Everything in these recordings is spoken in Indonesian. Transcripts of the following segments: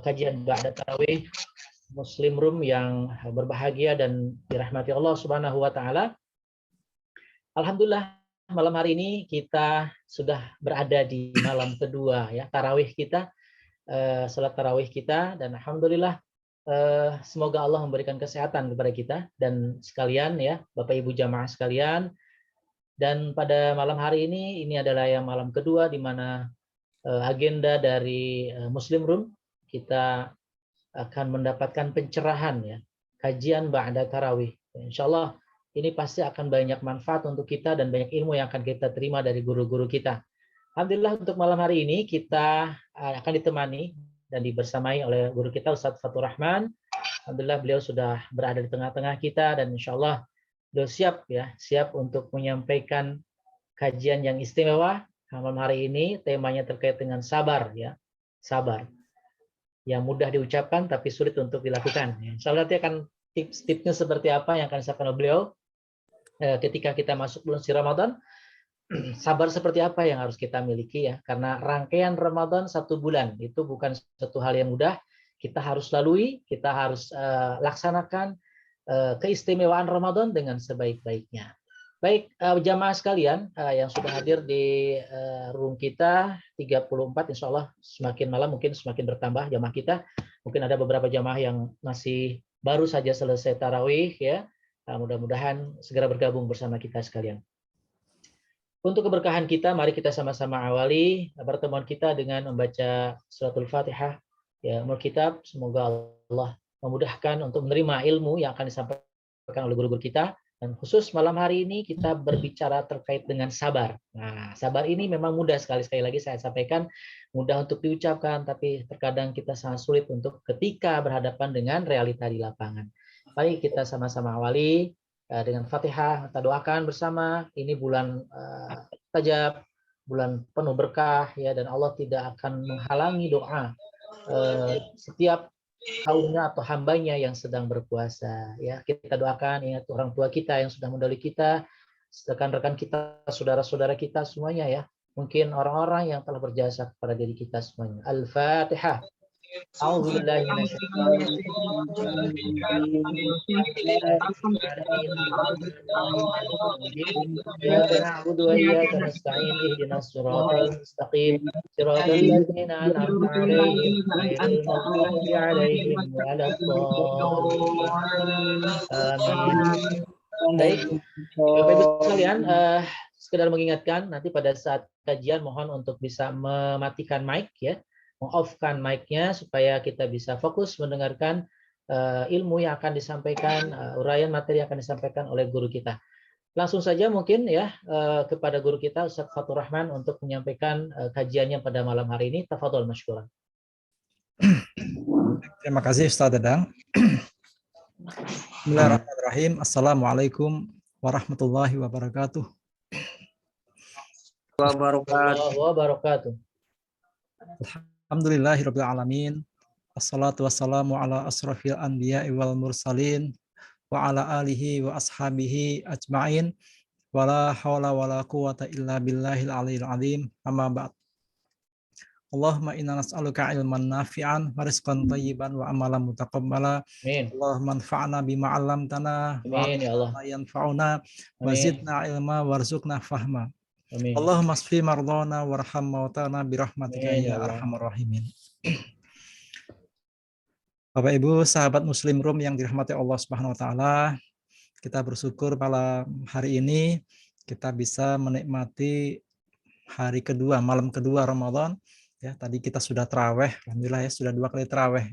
kajian ba'da tarawih Muslim Room yang berbahagia dan dirahmati Allah Subhanahu wa taala. Alhamdulillah malam hari ini kita sudah berada di malam kedua ya tarawih kita, salat tarawih kita, dan alhamdulillah semoga Allah memberikan kesehatan kepada kita dan sekalian ya Bapak Ibu jamaah sekalian. Dan pada malam hari ini adalah yang malam kedua di mana agenda dari Muslim Room kita akan mendapatkan pencerahan ya, kajian ba'da tarawih. Insyaallah ini pasti akan banyak manfaat untuk kita dan banyak ilmu yang akan kita terima dari guru-guru kita. Alhamdulillah untuk malam hari ini kita akan ditemani dan dibersamai oleh guru kita Ustadz Fatur Rahman. Alhamdulillah beliau sudah berada di tengah-tengah kita dan insyaallah beliau siap untuk menyampaikan kajian yang istimewa. Malam hari ini temanya terkait dengan sabar ya, sabar. Yang mudah diucapkan tapi sulit untuk dilakukan. Insyaallah nanti akan tips-tipsnya seperti apa yang akan disampaikan oleh beliau ketika kita masuk bulan suci Ramadan. Sabar seperti apa yang harus kita miliki ya, karena rangkaian Ramadan 1 bulan itu bukan satu hal yang mudah. Kita harus lalui, kita harus laksanakan keistimewaan Ramadan dengan sebaik-baiknya. Baik, jamaah sekalian yang sudah hadir di room kita 34, insya Allah semakin malam mungkin semakin bertambah jamaah kita. Mungkin ada beberapa jamaah yang masih baru saja selesai tarawih ya. Mudah-mudahan segera bergabung bersama kita sekalian. Untuk keberkahan kita, mari kita sama-sama awali pertemuan kita dengan membaca suratul Fatihah. Ya, Umul Kitab, semoga Allah memudahkan untuk menerima ilmu yang akan disampaikan oleh guru-guru kita. Dan khusus malam hari ini kita berbicara terkait dengan sabar. Nah, sabar ini memang mudah sekali lagi saya sampaikan, mudah untuk diucapkan, tapi terkadang kita sangat sulit untuk ketika berhadapan dengan realita di lapangan. Mari kita sama-sama awali dengan Fatihah, kita doakan bersama. Ini bulan Rajab, bulan penuh berkah ya, dan Allah tidak akan menghalangi doa setiap kaumnya atau hambanya yang sedang berpuasa ya. Kita doakan, ingat orang tua kita yang sudah mendahului kita, rekan-rekan kita, saudara-saudara kita semuanya ya, mungkin orang-orang yang telah berjasa kepada diri kita semuanya. Al-Fatihah. A'udzubillahi Iyyaka na'budu wa iyyaka nasta'in ihdinas siratal mustaqim siratal ladzina an'amta 'alaihim ghairil maghdubi 'alaihim waladdallin. Amin. Baik, Bapak Ibu sekalian, sekedar mengingatkan nanti pada saat kajian mohon untuk bisa mematikan mic ya, meng-off-kan mic-nya supaya kita bisa fokus mendengarkan ilmu yang akan disampaikan, uraian materi yang akan disampaikan oleh guru kita. Langsung saja mungkin ya kepada guru kita Ustadz Fatur Rahman untuk menyampaikan kajiannya pada malam hari ini. Tafadhol masykuran. Terima kasih Ustaz Dadang. Bismillahirrahmanirrahim. Assalamualaikum warahmatullahi wabarakatuh. Wabarakatuh. Alhamdulillahirabbil alamin. Wassalatu wassalamu ala asrafil anbiya'i wal mursalin wa ala alihi wa ashabihi ajma'in. Wala haula wala quwata illa billahil aliyil azim. Amma ba'd. Allahumma inna nas'aluka ilman nafi'an wa rizqan thayyiban wa amalan mutaqabbala. Allahumma anfa'na bima 'allamtana wa 'allimna yanfa'una wa zidna ilma warzuqna fahma. Amin. Allahumma asfi mardana warham mautana birahmatika ya arhamar rahimin. Bapak Ibu sahabat Muslim Room yang dirahmati Allah Subhanahu wa taala, kita bersyukur pada hari ini kita bisa menikmati hari kedua, malam kedua Ramadan. Ya, tadi kita sudah tarawih, alhamdulillah ya, sudah 2 kali tarawih.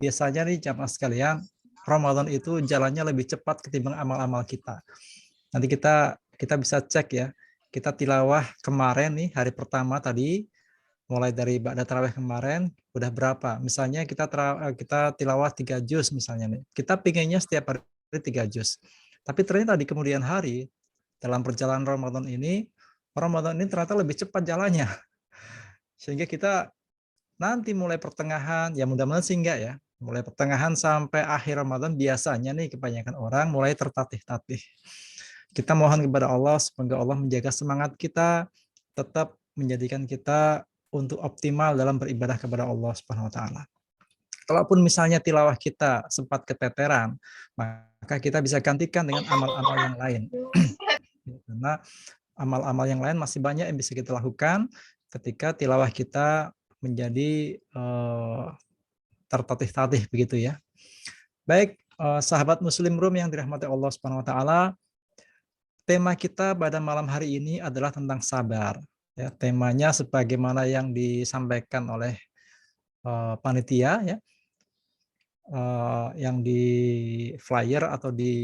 Biasanya nih jamaah sekalian, Ramadan itu jalannya lebih cepat ketimbang amal-amal kita. Nanti kita bisa cek ya. Kita tilawah kemarin nih, hari pertama tadi, mulai dari ba'da tarawih kemarin, udah berapa? Misalnya kita tilawah 3 juz misalnya nih. Kita pinginnya setiap hari 3 juz. Tapi ternyata di kemudian hari, dalam perjalanan Ramadan ini ternyata lebih cepat jalannya. Sehingga kita nanti mulai pertengahan, ya mudah-mudahan sih enggak ya, mulai pertengahan sampai akhir Ramadan biasanya nih kebanyakan orang mulai tertatih-tatih. Kita mohon kepada Allah semoga Allah menjaga semangat kita, tetap menjadikan kita untuk optimal dalam beribadah kepada Allah Subhanahu wa taala. Kalaupun misalnya tilawah kita sempat keteteran, maka kita bisa gantikan dengan amal-amal yang lain. Karena amal-amal yang lain masih banyak yang bisa kita lakukan ketika tilawah kita menjadi tertatih-tatih begitu ya. Baik, sahabat Muslim Room yang dirahmati Allah Subhanahu wa taala, tema kita pada malam hari ini adalah tentang sabar. Ya, temanya sebagaimana yang disampaikan oleh panitia ya, yang di flyer atau di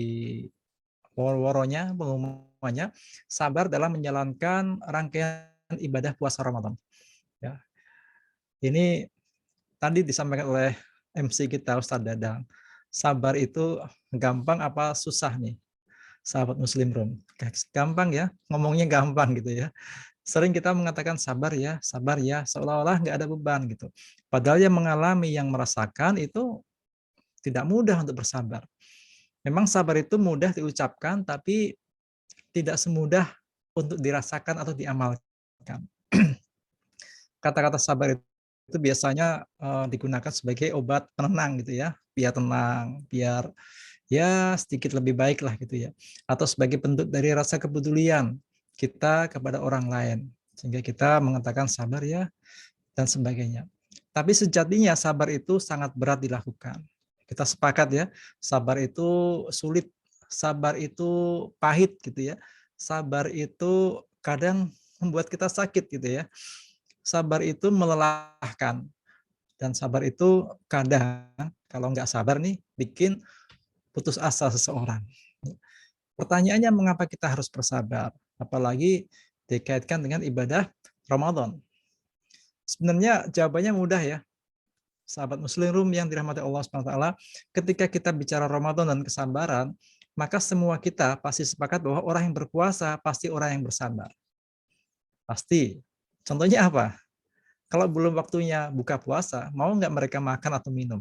woro-woronya, pengumumannya, sabar dalam menjalankan rangkaian ibadah puasa Ramadan. Ya. Ini tadi disampaikan oleh MC kita Ustadz Dadang. Sabar itu gampang apa susah nih, sahabat Muslim Room? Gampang ya, ngomongnya gampang gitu ya. Sering kita mengatakan sabar ya, seolah-olah nggak ada beban gitu. Padahal yang mengalami, yang merasakan itu tidak mudah untuk bersabar. Memang sabar itu mudah diucapkan, tapi tidak semudah untuk dirasakan atau diamalkan. Kata-kata sabar itu biasanya digunakan sebagai obat penenang gitu ya, biar tenang, biar ya sedikit lebih baik lah gitu ya, atau sebagai bentuk dari rasa kepedulian kita kepada orang lain, sehingga kita mengatakan sabar ya dan sebagainya. Tapi sejatinya sabar itu sangat berat dilakukan. Kita sepakat ya, sabar itu sulit, sabar itu pahit gitu ya, sabar itu kadang membuat kita sakit gitu ya, sabar itu melelahkan, dan sabar itu kadang kalau nggak sabar nih bikin putus asa seseorang. Pertanyaannya mengapa kita harus bersabar? Apalagi dikaitkan dengan ibadah Ramadan. Sebenarnya jawabannya mudah ya, sahabat Muslim Room yang dirahmati Allah SWT. Ketika kita bicara Ramadan dan kesabaran, maka semua kita pasti sepakat bahwa orang yang berpuasa pasti orang yang bersabar. Pasti. Contohnya apa? Kalau belum waktunya buka puasa, mau nggak mereka makan atau minum?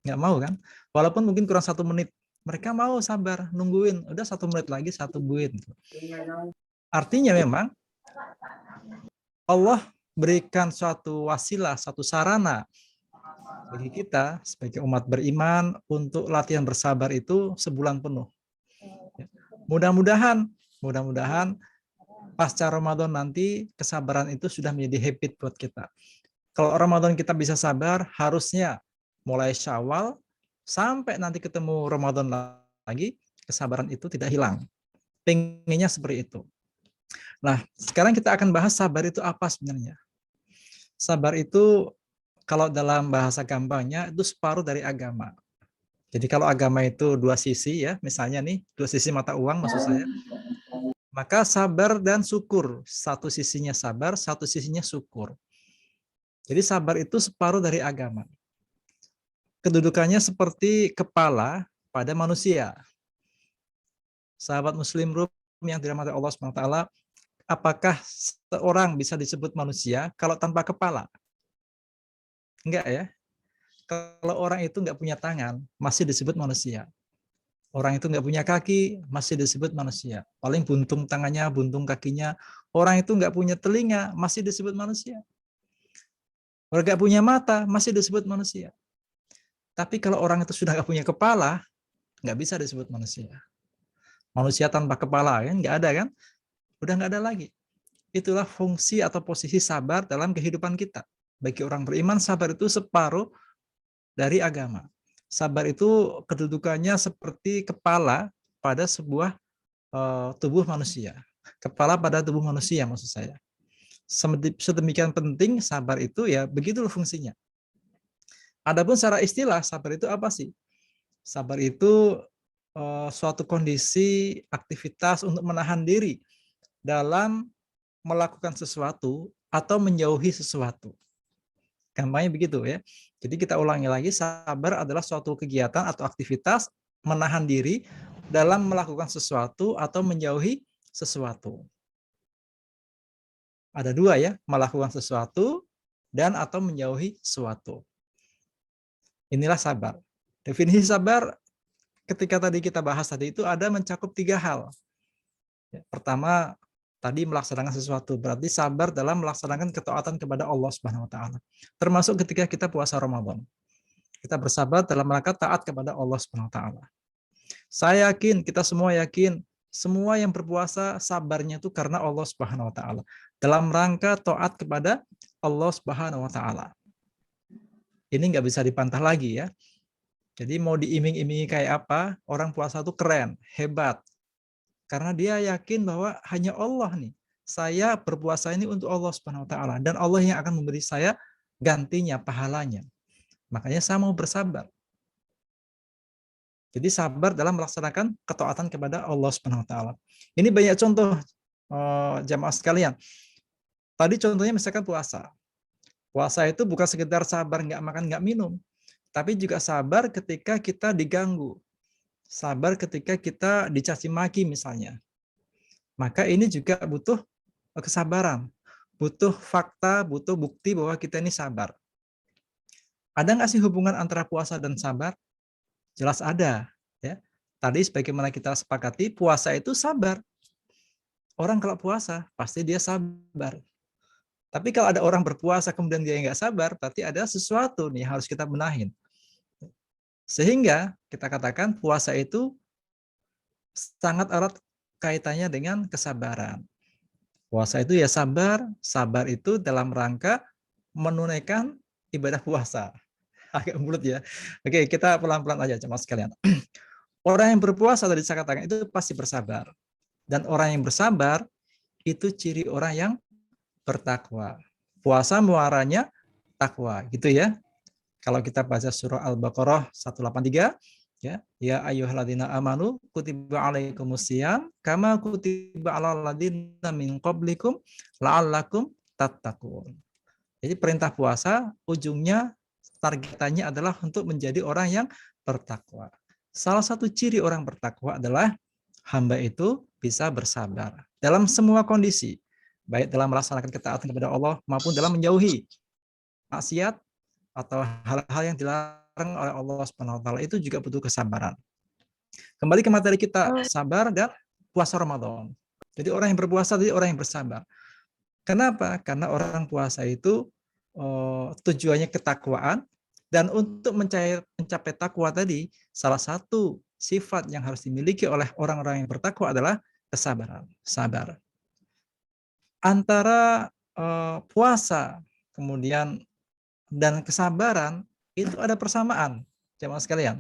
Nggak mau kan? Walaupun mungkin kurang 1 menit, mereka mau sabar, nungguin. Udah 1 menit lagi, 1 buin. Artinya memang Allah berikan suatu wasilah, satu sarana bagi kita sebagai umat beriman untuk latihan bersabar itu sebulan penuh. Mudah-mudahan pasca Ramadan nanti kesabaran itu sudah menjadi habit buat kita. Kalau Ramadan kita bisa sabar, harusnya mulai Syawal sampai nanti ketemu Ramadan lagi, kesabaran itu tidak hilang. Pengennya seperti itu. Nah, sekarang kita akan bahas sabar itu apa sebenarnya. Sabar itu kalau dalam bahasa gampangnya itu separuh dari agama. Jadi kalau agama itu 2 sisi ya, misalnya nih 2 sisi mata uang maksud saya. Maka sabar dan syukur, satu sisinya sabar, satu sisinya syukur. Jadi sabar itu separuh dari agama. Kedudukannya seperti kepala pada manusia. Sahabat Muslim Room yang dirahmati Allah SWT, apakah seorang bisa disebut manusia kalau tanpa kepala? Enggak ya. Kalau orang itu enggak punya tangan, masih disebut manusia. Orang itu enggak punya kaki, masih disebut manusia. Paling buntung tangannya, buntung kakinya. Orang itu enggak punya telinga, masih disebut manusia. Orang enggak punya mata, masih disebut manusia. Tapi kalau orang itu sudah enggak punya kepala, enggak bisa disebut manusia. Manusia tanpa kepala kan enggak ada kan? Udah enggak ada lagi. Itulah fungsi atau posisi sabar dalam kehidupan kita. Bagi orang beriman, sabar itu separuh dari agama. Sabar itu kedudukannya seperti kepala pada sebuah tubuh manusia. Kepala pada tubuh manusia maksud saya. Sedemikian penting sabar itu ya begitulah fungsinya. Adapun secara istilah sabar itu apa sih? Sabar itu suatu kondisi aktivitas untuk menahan diri dalam melakukan sesuatu atau menjauhi sesuatu. Gampangnya begitu ya. Jadi kita ulangi lagi, sabar adalah suatu kegiatan atau aktivitas menahan diri dalam melakukan sesuatu atau menjauhi sesuatu. Ada 2 ya, melakukan sesuatu dan atau menjauhi sesuatu. Inilah sabar. Definisi sabar ketika tadi kita bahas tadi itu ada mencakup 3 hal. Pertama, Tadi melaksanakan sesuatu, berarti sabar dalam melaksanakan ketaatan kepada Allah Subhanahu wa taala. Termasuk ketika kita puasa Ramadan. Kita bersabar dalam rangka taat kepada Allah Subhanahu wa taala. Saya yakin, kita semua yakin, semua yang berpuasa sabarnya itu karena Allah Subhanahu wa taala. Dalam rangka taat kepada Allah Subhanahu wa taala. Ini nggak bisa dipantah lagi ya. Jadi mau diiming-imingi kayak apa, orang puasa itu keren, hebat. Karena dia yakin bahwa hanya Allah nih. Saya berpuasa ini untuk Allah Subhanahu wa taala dan Allah yang akan memberi saya gantinya, pahalanya. Makanya saya mau bersabar. Jadi sabar dalam melaksanakan ketaatan kepada Allah Subhanahu wa taala. Ini banyak contoh jamaah sekalian. Tadi contohnya misalkan puasa. Puasa itu bukan sekedar sabar nggak makan, nggak minum, tapi juga sabar ketika kita diganggu. Sabar ketika kita dicaci maki misalnya. Maka ini juga butuh kesabaran, butuh fakta, butuh bukti bahwa kita ini sabar. Ada nggak sih hubungan antara puasa dan sabar? Jelas ada. Ya. Tadi sebagaimana kita sepakati, puasa itu sabar. Orang kalau puasa, pasti dia sabar. Tapi kalau ada orang berpuasa kemudian dia nggak sabar, berarti ada sesuatu nih harus kita benahin. Sehingga kita katakan puasa itu sangat erat kaitannya dengan kesabaran. Puasa itu ya sabar, sabar itu dalam rangka menunaikan ibadah puasa. Agak mulut ya. Oke, kita pelan-pelan aja jemaah sekalian. Orang yang berpuasa tadi saya katakan itu pasti bersabar. Dan orang yang bersabar itu ciri orang yang bertakwa. Puasa muaranya takwa, gitu ya. Kalau kita baca surah Al-Baqarah 183, ya ayyuhalladzina amanu kutiba alaikumusiyam kama kutiba alal ladzina min qablikum la'allakum tattaqun. Jadi perintah puasa ujungnya targetannya adalah untuk menjadi orang yang bertakwa. Salah satu ciri orang bertakwa adalah hamba itu bisa bersabar dalam semua kondisi, baik dalam melaksanakan ketaatan kepada Allah maupun dalam menjauhi maksiat atau hal-hal yang dilarang oleh Allah Subhanahu wa taala, itu juga butuh kesabaran. Kembali ke materi kita, sabar dan puasa Ramadan. Jadi orang yang berpuasa jadi orang yang bersabar. Kenapa? Karena orang puasa itu tujuannya ketakwaan, dan untuk mencapai takwa tadi, salah satu sifat yang harus dimiliki oleh orang-orang yang bertakwa adalah kesabaran, sabar. Antara puasa kemudian dan kesabaran itu ada persamaan, jemaah sekalian.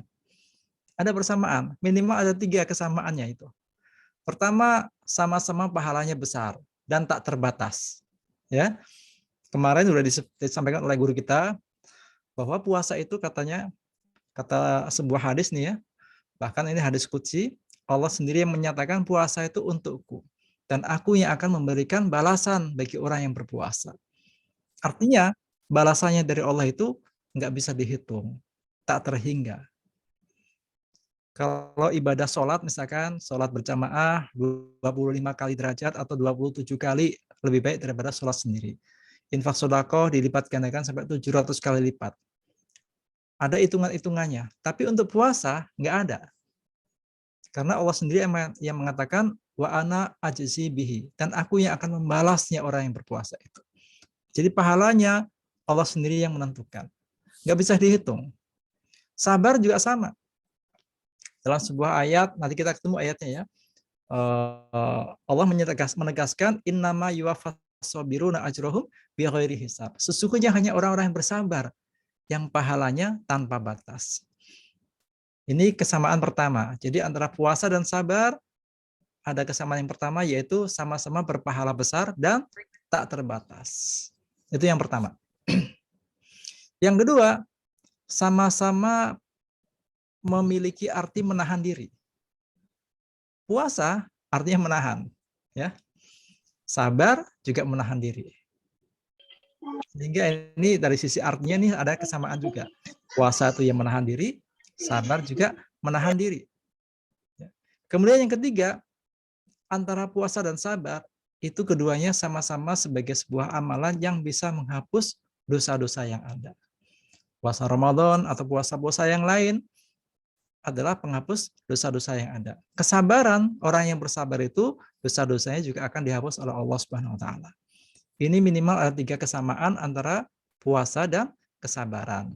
Ada persamaan, minimal ada 3 kesamaannya itu. Pertama, sama-sama pahalanya besar dan tak terbatas. Ya, kemarin sudah disampaikan oleh guru kita bahwa puasa itu katanya, kata sebuah hadis nih ya, bahkan ini hadis qudsi, Allah sendiri yang menyatakan puasa itu untukku dan aku yang akan memberikan balasan bagi orang yang berpuasa. Artinya balasannya dari Allah itu nggak bisa dihitung, tak terhingga. Kalau ibadah sholat misalkan, sholat berjamaah 25 kali derajat atau 27 kali lebih baik daripada sholat sendiri. Infak sedekah dilipat gandakan sampai 700 kali lipat. Ada hitungan-hitungannya. Tapi untuk puasa nggak ada. Karena Allah sendiri yang mengatakan wa ana ajzi bihi, dan aku yang akan membalasnya orang yang berpuasa itu. Jadi pahalanya Allah sendiri yang menentukan. Nggak bisa dihitung. Sabar juga sama. Dalam sebuah ayat, nanti kita ketemu ayatnya ya. Allah menegaskan innama yuwaffas sabiruna ajrohum bighairi hisab. Sesungguhnya hanya orang-orang yang bersabar yang pahalanya tanpa batas. Ini kesamaan pertama. Jadi antara puasa dan sabar ada kesamaan yang pertama, yaitu sama-sama berpahala besar dan tak terbatas. Itu yang pertama. Yang kedua, sama-sama memiliki arti menahan diri. Puasa artinya menahan, ya. Sabar juga menahan diri. Sehingga ini dari sisi artinya nih ada kesamaan juga. Puasa itu yang menahan diri, sabar juga menahan diri. Kemudian yang ketiga, antara puasa dan sabar itu keduanya sama-sama sebagai sebuah amalan yang bisa menghapus dosa-dosa yang ada. Puasa Ramadan atau puasa-puasa yang lain adalah penghapus dosa-dosa yang ada. Kesabaran, orang yang bersabar itu dosa-dosanya juga akan dihapus oleh Allah Subhanahu wa taala. Ini minimal ada 3 kesamaan antara puasa dan kesabaran.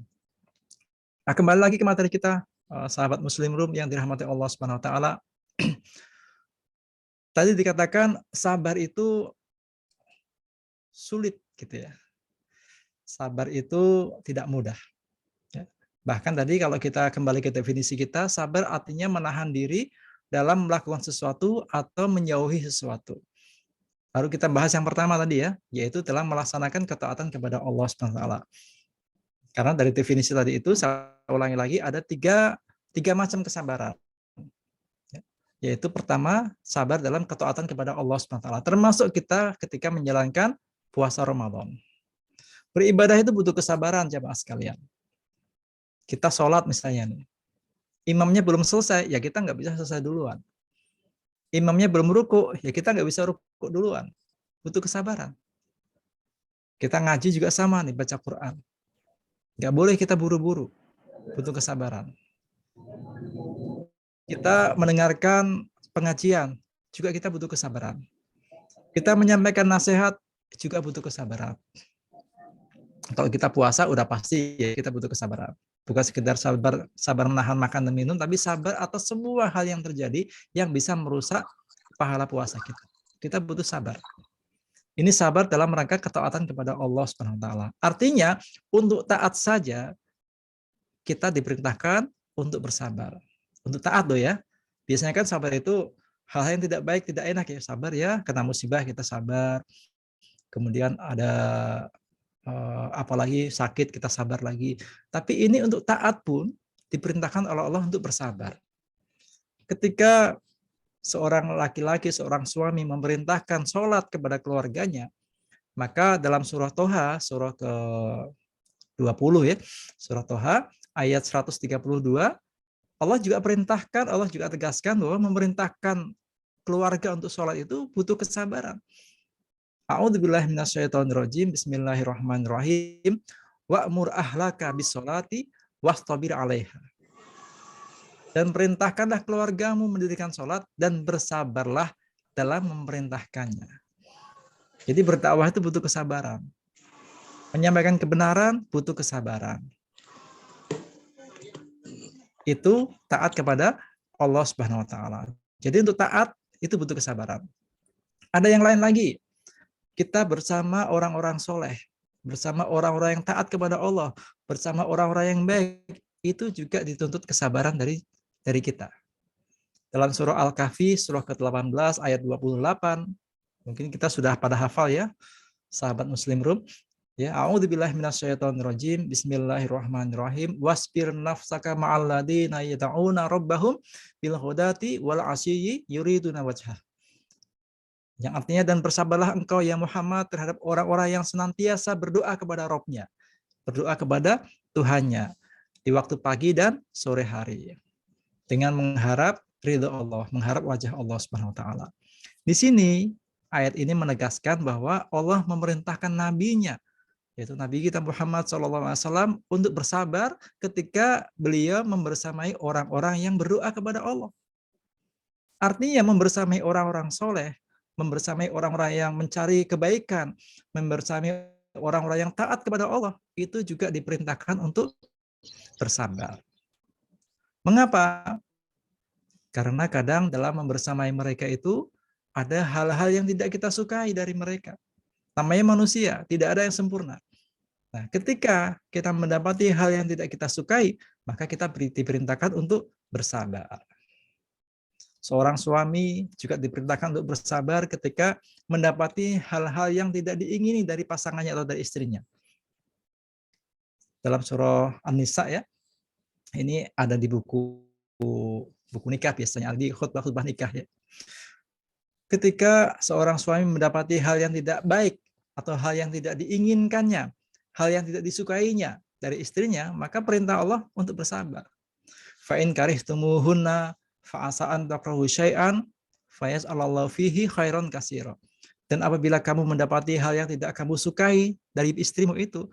Nah, kembali lagi ke materi kita, sahabat Muslim Room yang dirahmati Allah Subhanahu wa taala. Tadi dikatakan sabar itu sulit gitu ya. Sabar itu tidak mudah. Ya. Bahkan tadi kalau kita kembali ke definisi kita, sabar artinya menahan diri dalam melakukan sesuatu atau menjauhi sesuatu. Baru kita bahas yang pertama tadi ya, yaitu telah melaksanakan ketaatan kepada Allah Subhanahu wa taala. Karena dari definisi tadi itu, saya ulangi lagi, ada tiga macam kesabaran. Yaitu pertama, sabar dalam ketaatan kepada Allah Subhanahu wa taala. Termasuk kita ketika menjalankan puasa Ramadan. Beribadah itu butuh kesabaran, jamaah sekalian. Kita sholat misalnya nih. Imamnya belum selesai, ya kita nggak bisa selesai duluan. Imamnya belum ruku, ya kita nggak bisa ruku duluan. Butuh kesabaran. Kita ngaji juga sama nih, baca Quran. Nggak boleh kita buru-buru. Butuh kesabaran. Kita mendengarkan pengajian, juga kita butuh kesabaran. Kita menyampaikan nasihat, juga butuh kesabaran. Kalau kita puasa, udah pasti ya kita butuh kesabaran. Bukan sekedar sabar menahan makan dan minum, tapi sabar atas semua hal yang terjadi yang bisa merusak pahala puasa kita. Kita butuh sabar. Ini sabar dalam rangka ketaatan kepada Allah Subhanahu wa taala. Artinya, untuk taat saja kita diperintahkan untuk bersabar. Untuk taat loh ya. Biasanya kan sabar itu hal-hal yang tidak baik, tidak enak ya. Sabar ya, kena musibah kita sabar. Kemudian ada apalagi sakit kita sabar lagi. Tapi ini untuk taat pun diperintahkan oleh Allah untuk bersabar. Ketika seorang laki-laki, seorang suami memerintahkan sholat kepada keluarganya, maka dalam surah Toha, surah ke-20 ya, surah Toha ayat 132, Allah juga perintahkan, Allah juga tegaskan bahwa memerintahkan keluarga untuk sholat itu butuh kesabaran. A'udzubillahi minasyaitonirrajim. Bismillahirrahmanirrahim. Wa'mur ahlaka bis-sholati wastabir 'alaiha. Dan perintahkanlah keluargamu mendirikan sholat dan bersabarlah dalam memerintahkannya. Jadi berdakwah itu butuh kesabaran. Menyampaikan kebenaran butuh kesabaran. Itu taat kepada Allah Subhanahu wa taala. Jadi untuk taat itu butuh kesabaran. Ada yang lain lagi. Kita bersama orang-orang soleh, bersama orang-orang yang taat kepada Allah, bersama orang-orang yang baik, itu juga dituntut kesabaran dari kita. Dalam surah Al-Kahfi, surah ke-18, ayat 28, mungkin kita sudah pada hafal ya, sahabat Muslim Room. Ya, a'udzubillahi minasyaitonirrajim. Bismillahirrahmanirrahim. Wasbir nafsaka ma'al ladzina yad'una rabbahum bil ghadati wal 'ashiyyi yuriduna wajhah. Yang artinya, dan bersabarlah engkau ya Muhammad terhadap orang-orang yang senantiasa berdoa kepada Rabb-nya, berdoa kepada Tuhannya di waktu pagi dan sore hari, dengan mengharap ridha Allah, mengharap wajah Allah Subhanahu wa taala. Di sini ayat ini menegaskan bahwa Allah memerintahkan nabinya, yaitu Nabi kita Muhammad SAW, untuk bersabar ketika beliau membersamai orang-orang yang berdoa kepada Allah. Artinya membersamai orang-orang soleh, membersamai orang-orang yang mencari kebaikan, membersamai orang-orang yang taat kepada Allah, itu juga diperintahkan untuk bersabar. Mengapa? Karena kadang dalam membersamai mereka itu ada hal-hal yang tidak kita sukai dari mereka. Namanya manusia, tidak ada yang sempurna. Nah, ketika kita mendapati hal yang tidak kita sukai, maka kita diperintahkan untuk bersabar. Seorang suami juga diperintahkan untuk bersabar ketika mendapati hal-hal yang tidak diingini dari pasangannya atau dari istrinya. Dalam surah An-Nisa ya, ini ada di buku nikah biasanya, di khutbah nikah ya. Ketika seorang suami mendapati hal yang tidak baik atau hal yang tidak diinginkannya, hal yang tidak disukainya dari istrinya, maka perintah Allah untuk bersabar. Fa in karihtumuhunna fa'asa'an takrahu syai'an fayas'alallahu fihi khairan katsira. Dan apabila kamu mendapati hal yang tidak kamu sukai dari istrimu itu,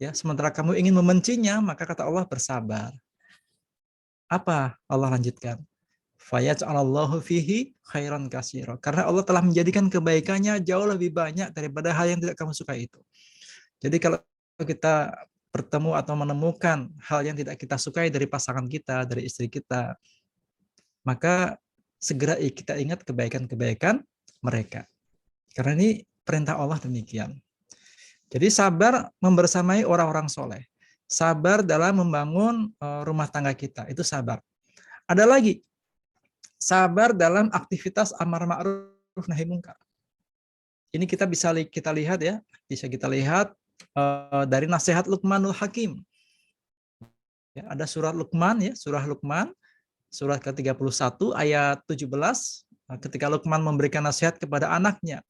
ya, sementara kamu ingin membencinya, maka kata Allah bersabar. Apa Allah lanjutkan? Fayaj'alallahu fihi khairan katsira. Karena Allah telah menjadikan kebaikannya jauh lebih banyak daripada hal yang tidak kamu suka itu. Jadi kalau kita bertemu atau menemukan hal yang tidak kita sukai dari pasangan kita, dari istri kita, maka segera kita ingat kebaikan-kebaikan mereka. Karena ini perintah Allah demikian. Jadi sabar membersamai orang-orang soleh. Sabar dalam membangun rumah tangga kita, itu sabar. Ada lagi, sabar dalam aktivitas amar ma'ruf nahi mungkar. Ini kita lihat ya, bisa kita lihat dari nasihat Luqmanul Hakim. Ya, ada surat Luqman ya, surah Luqman, surat ke-31 ayat 17, ketika Luqman memberikan nasihat kepada anaknya.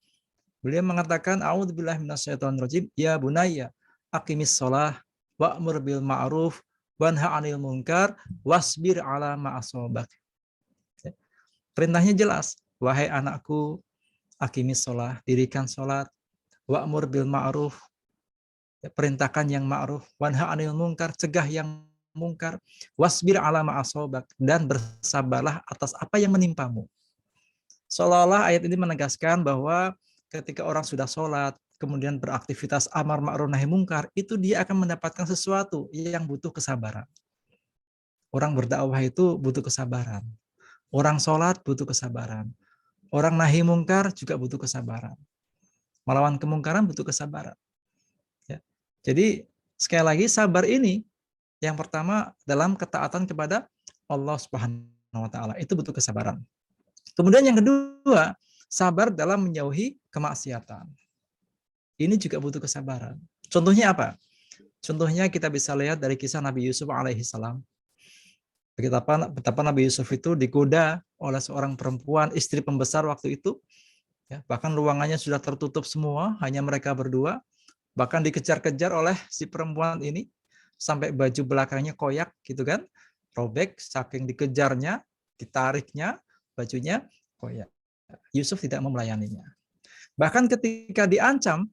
Beliau mengatakan, a'udzubillahi minasyaitonirrajim, ya bunayya, aqimis shalah wa'mur bil ma'ruf wanha 'anil munkar wasbir 'ala ma asabak. Perintahnya jelas, wahai anakku, aqimis shalah, dirikan salat, wa'mur bil ma'ruf, perintahkan yang ma'ruf, wanha 'anil munkar, cegah yang mungkar, wasbir 'ala ma asabak, dan bersabarlah atas apa yang menimpamu. Seolah-olah ayat ini menegaskan bahwa ketika orang sudah sholat, kemudian beraktivitas amar ma'ruf nahi mungkar, itu dia akan mendapatkan sesuatu yang butuh kesabaran. Orang berdakwah itu butuh kesabaran. Orang sholat butuh kesabaran. Orang nahi mungkar juga butuh kesabaran. Melawan kemungkaran butuh kesabaran. Ya. Jadi sekali lagi sabar ini yang pertama dalam ketaatan kepada Allah Subhanahu wa taala, itu butuh kesabaran. Kemudian yang kedua, sabar dalam menjauhi kemaksiatan. Ini juga butuh kesabaran. Contohnya apa? Contohnya kita bisa lihat dari kisah Nabi Yusuf alaihissalam. Betapa Nabi Yusuf itu digoda oleh seorang perempuan, istri pembesar waktu itu. Ya, bahkan ruangannya sudah tertutup semua, hanya mereka berdua. Bahkan dikejar-kejar oleh si perempuan ini, sampai baju belakangnya koyak gitu kan, robek, saking dikejarnya, ditariknya, bajunya koyak. Yusuf tidak mau melayaninya. Bahkan ketika diancam,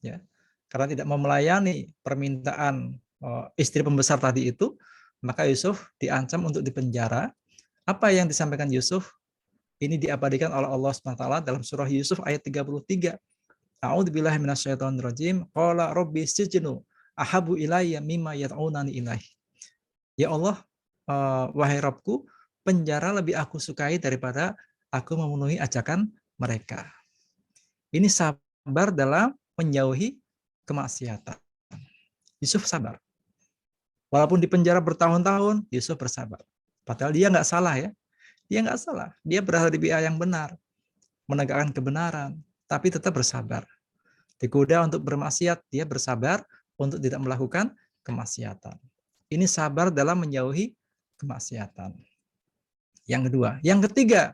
ya, karena tidak mau melayani permintaan istri pembesar tadi itu, maka Yusuf diancam untuk dipenjara. Apa yang disampaikan Yusuf? Ini diabadikan oleh Allah SWT dalam surah Yusuf ayat 33. A'udzubillahi minasyaitonirrajim. Qala rabbi sijnu ahabu ilayya mimma yad'unani ilaih. Ya Allah, wahai Rabbku, penjara lebih aku sukai daripada aku memenuhi ajakan mereka. Ini sabar dalam menjauhi kemaksiatan. Yusuf sabar. Walaupun di penjara bertahun-tahun, Yusuf bersabar. Padahal dia nggak salah ya. Dia nggak salah. Dia berada di pihak yang benar. Menegakkan kebenaran. Tapi tetap bersabar. Digoda untuk bermaksiat, dia bersabar untuk tidak melakukan kemaksiatan. Ini sabar dalam menjauhi kemaksiatan. Yang kedua. Yang ketiga,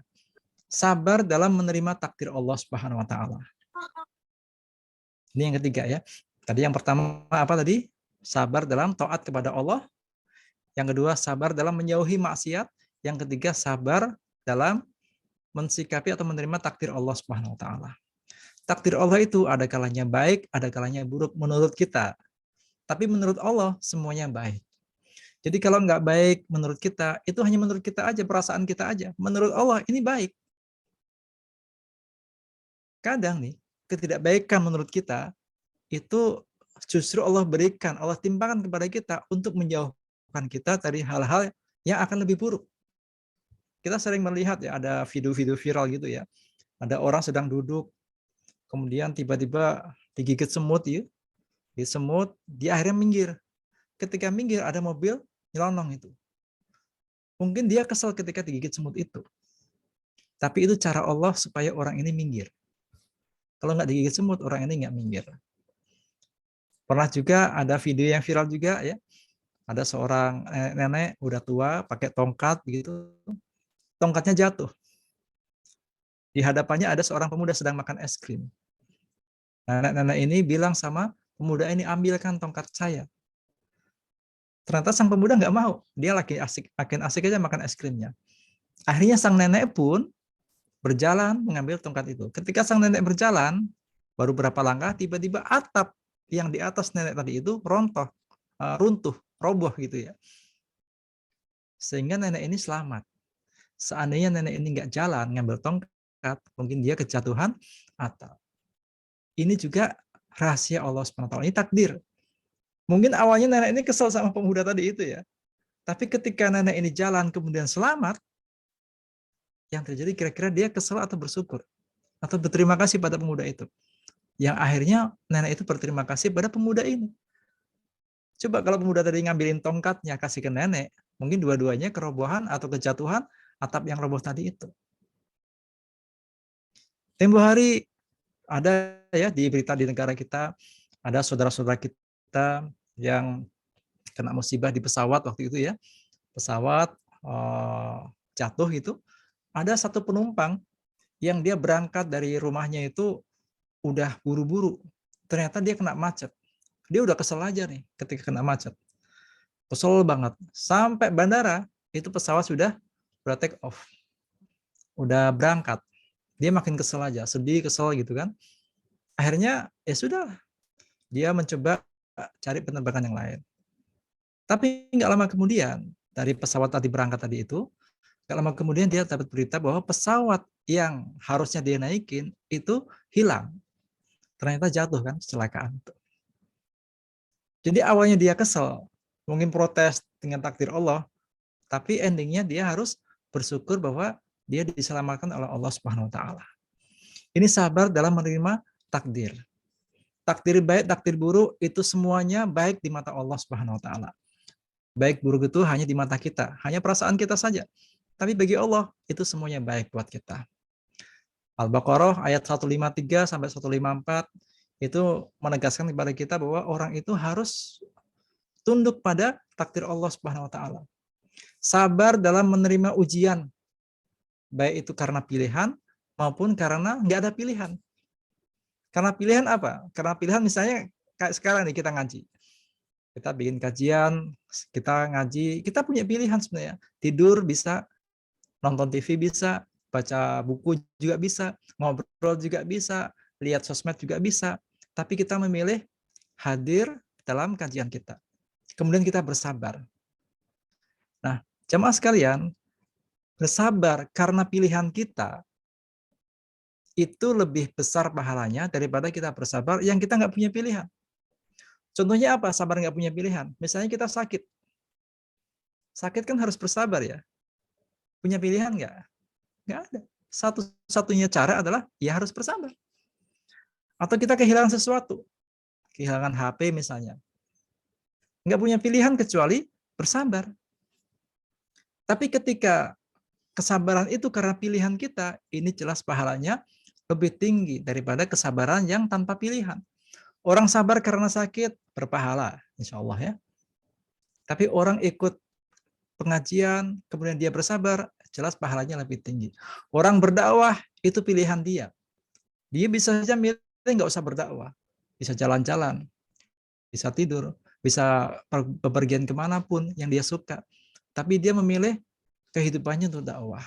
sabar dalam menerima takdir Allah Subhanahu wa taala. Ini yang ketiga ya. Tadi yang pertama apa tadi? Sabar dalam taat kepada Allah. Yang kedua, sabar dalam menjauhi maksiat. Yang ketiga, sabar dalam mensikapi atau menerima takdir Allah Subhanahu wa taala. Takdir Allah itu ada kalanya baik, ada kalanya buruk menurut kita. Tapi menurut Allah semuanya baik. Jadi kalau nggak baik menurut kita, itu hanya menurut kita aja, perasaan kita aja. Menurut Allah ini baik. Kadang nih, ketidakbaikan menurut kita, itu justru Allah berikan, Allah timbangkan kepada kita untuk menjauhkan kita dari hal-hal yang akan lebih buruk. Kita sering melihat ya, ada video-video viral gitu ya. Ada orang sedang duduk, kemudian tiba-tiba digigit semut ya. Di semut, dia akhirnya minggir. Ketika minggir ada mobil nyelonong itu. Mungkin dia kesal ketika digigit semut itu. Tapi itu cara Allah supaya orang ini minggir. Kalau nggak digigit semut, orang ini nggak minggir. Pernah juga ada video yang viral juga ya. Ada seorang nenek udah tua pakai tongkat begitu. Tongkatnya jatuh. Di hadapannya ada seorang pemuda sedang makan es krim. Nenek-nenek ini bilang sama pemuda ini, ambilkan tongkat saya. Ternyata sang pemuda nggak mau. Dia lagi makin asik aja makan es krimnya. Akhirnya sang nenek pun berjalan mengambil tongkat itu. Ketika sang nenek berjalan, baru berapa langkah, tiba-tiba atap yang di atas nenek tadi itu runtuh, roboh gitu ya. sehingga nenek ini selamat. Seandainya nenek ini nggak jalan ngambil tongkat, mungkin dia kejatuhan atap. Ini juga rahasia Allah SWT. Ini takdir. Mungkin awalnya nenek ini kesal sama pemuda tadi itu ya. Tapi ketika nenek ini jalan kemudian selamat, yang terjadi kira-kira dia kesal atau bersyukur. Atau berterima kasih pada pemuda itu. Yang akhirnya nenek itu berterima kasih pada pemuda ini. Coba kalau pemuda tadi ngambilin tongkatnya kasih ke nenek, mungkin dua-duanya kerobohan atau kejatuhan atap yang roboh tadi itu. Tempo hari ada ya di berita di negara kita, ada saudara-saudara kita yang kena musibah di pesawat waktu itu ya. Pesawat jatuh itu, ada satu penumpang yang dia berangkat dari rumahnya itu udah buru-buru. Ternyata dia kena macet. Dia udah kesel aja nih ketika kena macet. Kesel banget. Sampai bandara, itu pesawat sudah take off. Udah berangkat. Dia makin kesel aja, sedih, kesel gitu kan. Akhirnya ya sudah, dia mencoba cari penerbangan yang lain. Tapi nggak lama kemudian, dari pesawat tadi berangkat tadi itu, nggak lama kemudian dia dapat berita bahwa pesawat yang harusnya dia naikin itu hilang. Ternyata jatuh kan, kecelakaan. Jadi awalnya dia kesel, mungkin protes dengan takdir Allah, tapi endingnya dia harus bersyukur bahwa dia diselamatkan oleh Allah Subhanahu wa taala. Ini sabar dalam menerima takdir. Takdir baik, takdir buruk itu semuanya baik di mata Allah Subhanahu wa taala. Baik buruk itu hanya di mata kita, hanya perasaan kita saja. Tapi bagi Allah itu semuanya baik buat kita. Al-Baqarah ayat 153 sampai 154 itu menegaskan kepada kita bahwa orang itu harus tunduk pada takdir Allah Subhanahu wa taala. Sabar dalam menerima ujian, baik itu karena pilihan maupun karena nggak ada pilihan. Karena pilihan apa? Karena pilihan misalnya kayak sekarang nih kita ngaji. Kita bikin kajian, kita ngaji, kita punya pilihan sebenarnya. Tidur bisa, nonton TV bisa, baca buku juga bisa, ngobrol juga bisa, lihat sosmed juga bisa. Tapi kita memilih hadir dalam kajian kita. Kemudian kita bersabar. Nah, jamaah sekalian, bersabar karena pilihan kita itu lebih besar pahalanya daripada kita bersabar yang kita nggak punya pilihan. Contohnya apa? Sabar nggak punya pilihan. Misalnya kita sakit. Sakit kan harus bersabar ya. Punya pilihan nggak? Nggak ada. Satu-satunya cara adalah ya harus bersabar. Atau kita kehilangan sesuatu. Kehilangan HP misalnya. Nggak punya pilihan kecuali bersabar. Tapi ketika kesabaran itu karena pilihan kita, ini jelas pahalanya lebih tinggi daripada kesabaran yang tanpa pilihan. Orang sabar karena sakit, berpahala, insya Allah ya. Tapi orang ikut pengajian, kemudian dia bersabar, jelas pahalanya lebih tinggi. Orang berdakwah, itu pilihan dia. Dia bisa saja milih nggak usah berdakwah. Bisa jalan-jalan, bisa tidur, bisa bepergian kemanapun yang dia suka. Tapi dia memilih kehidupannya untuk dakwah.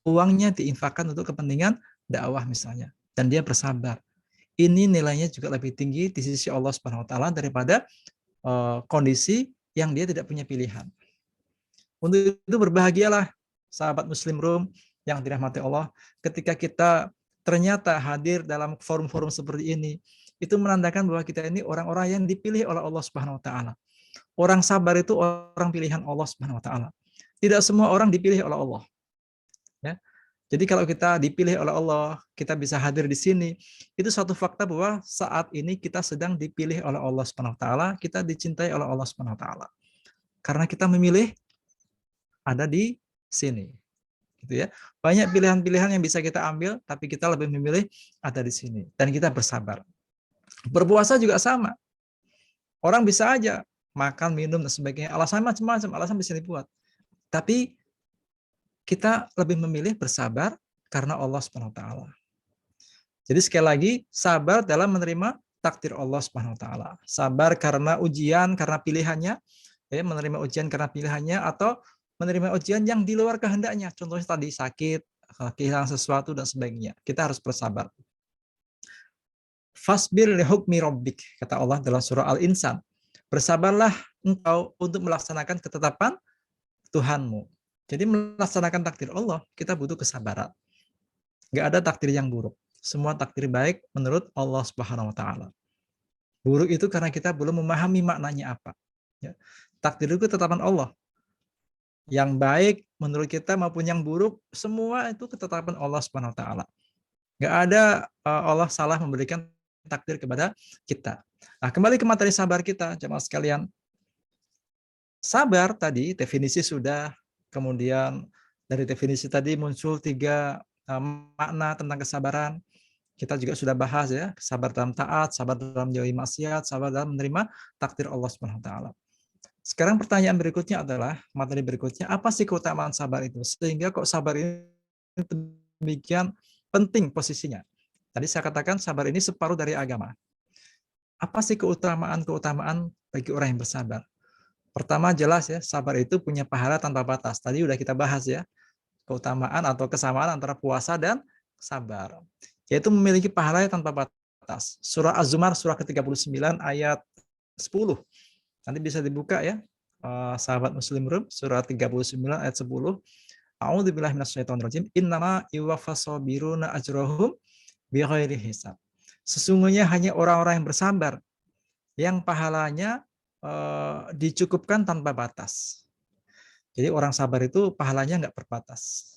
Uangnya diinfakkan untuk kepentingan dakwah misalnya. Dan dia bersabar. Ini nilainya juga lebih tinggi di sisi Allah Subhanahu wa taala daripada kondisi yang dia tidak punya pilihan. Untuk itu berbahagialah sahabat Muslim Room yang dirahmati Allah ketika kita ternyata hadir dalam forum-forum seperti ini. Itu menandakan bahwa kita ini orang-orang yang dipilih oleh Allah Subhanahu wa taala. Orang sabar itu orang pilihan Allah Subhanahu wa taala. Tidak semua orang dipilih oleh Allah. Ya. Jadi kalau kita dipilih oleh Allah, kita bisa hadir di sini, itu suatu fakta bahwa saat ini kita sedang dipilih oleh Allah Subhanahu wa taala, kita dicintai oleh Allah Subhanahu wa taala. Karena kita memilih ada di sini. Gitu ya. Banyak pilihan-pilihan yang bisa kita ambil, tapi kita lebih memilih ada di sini dan kita bersabar. Berpuasa juga sama. Orang bisa aja makan, minum dan sebagainya, alasan macam-macam, alasan bisa dibuat. Tapi kita lebih memilih bersabar karena Allah Subhanahu wa taala. Jadi sekali lagi, sabar dalam menerima takdir Allah Subhanahu wa taala. Sabar karena ujian, karena pilihannya, ya, menerima ujian karena pilihannya atau menerima ujian yang di luar kehendaknya. Contohnya tadi sakit, kehilangan sesuatu dan sebagainya. Kita harus bersabar. Fasbir li hukmi rabbik, kata Allah dalam surah Al-Insan. Bersabarlah engkau untuk melaksanakan ketetapan Tuhanmu. Jadi melaksanakan takdir Allah, kita butuh kesabaran. Nggak ada takdir yang buruk. Semua takdir baik menurut Allah Subhanahu wa taala. Buruk itu karena kita belum memahami maknanya apa. Ya. Takdir itu ketetapan Allah. Yang baik menurut kita maupun yang buruk, semua itu ketetapan Allah Subhanahu wa taala. Nggak ada Allah salah memberikan takdir kepada kita. Nah, kembali ke materi sabar kita, jemaah sekalian. Sabar tadi definisi sudah, kemudian dari definisi tadi muncul 3 makna tentang kesabaran. Kita juga sudah bahas ya, sabar dalam taat, sabar dalam menjauhi maksiat, sabar dalam menerima takdir Allah Subhanahu wa taala. Sekarang pertanyaan berikutnya adalah, materi berikutnya, apa sih keutamaan sabar itu? Sehingga kok sabar ini demikian penting posisinya. Tadi saya katakan sabar ini separuh dari agama. Apa sih keutamaan bagi orang yang bersabar? Pertama jelas ya, sabar itu punya pahala tanpa batas. Tadi udah kita bahas ya, keutamaan atau kesamaan antara puasa dan sabar. Yaitu memiliki pahala tanpa batas. Surah Az-Zumar, surah ke-39 ayat 10. Nanti bisa dibuka ya, sahabat Muslim Room, surah 39 ayat 10. A'udzubillahi minasyaitonirrajim. Innama yuwaffas sabiruna ajrahum bighairi hisab. Sesungguhnya hanya orang-orang yang bersabar yang pahalanya dicukupkan tanpa batas. Jadi orang sabar itu pahalanya nggak berbatas.